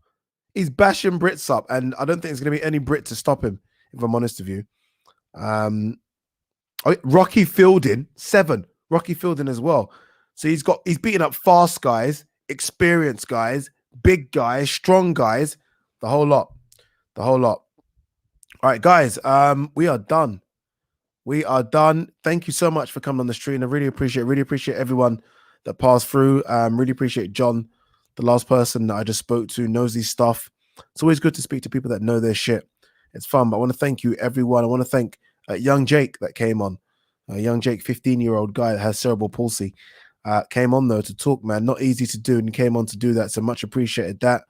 A: He's bashing Brits up, and I don't think there's going to be any Brit to stop him, if I'm honest with you. Rocky Fielding, 7. Rocky Fielding as well. So he's beaten up fast guys, experienced guys, big guys, strong guys, the whole lot. The whole lot. All right, guys, we are done. We are done. Thank you so much for coming on the stream. I really appreciate everyone that passed through. Really appreciate John, the last person that I just spoke to, knows his stuff. It's always good to speak to people that know their shit. It's fun. But I want to thank you, everyone. I want to thank young Jake that came on. Young Jake, 15-year-old guy that has cerebral palsy. Came on, though, to talk, man. Not easy to do, and came on to do that. So much appreciated that.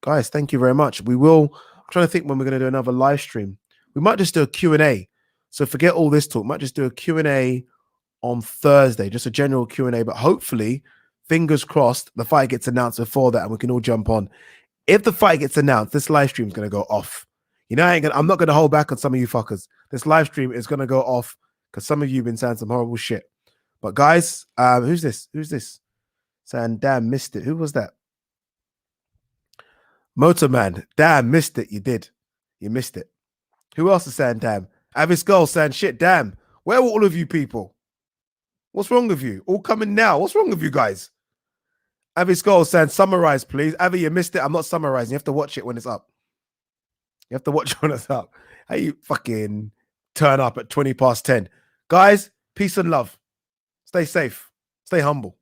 A: Guys, thank you very much. I'm trying to think when we're going to do another live stream. We might just do a Q&A. So forget all this talk. Might just do a Q&A on Thursday, just a general Q&A. But hopefully, fingers crossed, the fight gets announced before that and we can all jump on. If the fight gets announced, this live stream is going to go off. You know, I'm not going to hold back on some of you fuckers. This live stream is going to go off because some of you have been saying some horrible shit. But guys, who's this? Who's this? Saying, damn, missed it. Who was that? Motorman. Damn, missed it. You did. You missed it. Who else is saying damn? Avis Girl saying shit, damn. Where were all of you people? What's wrong with you? All coming now. What's wrong with you guys? Avis Girl saying summarize, please. Avi, you missed it. I'm not summarizing. You have to watch it when it's up. You have to watch it when it's up. How you fucking turn up at 10:20. Guys, peace and love. Stay safe. Stay humble.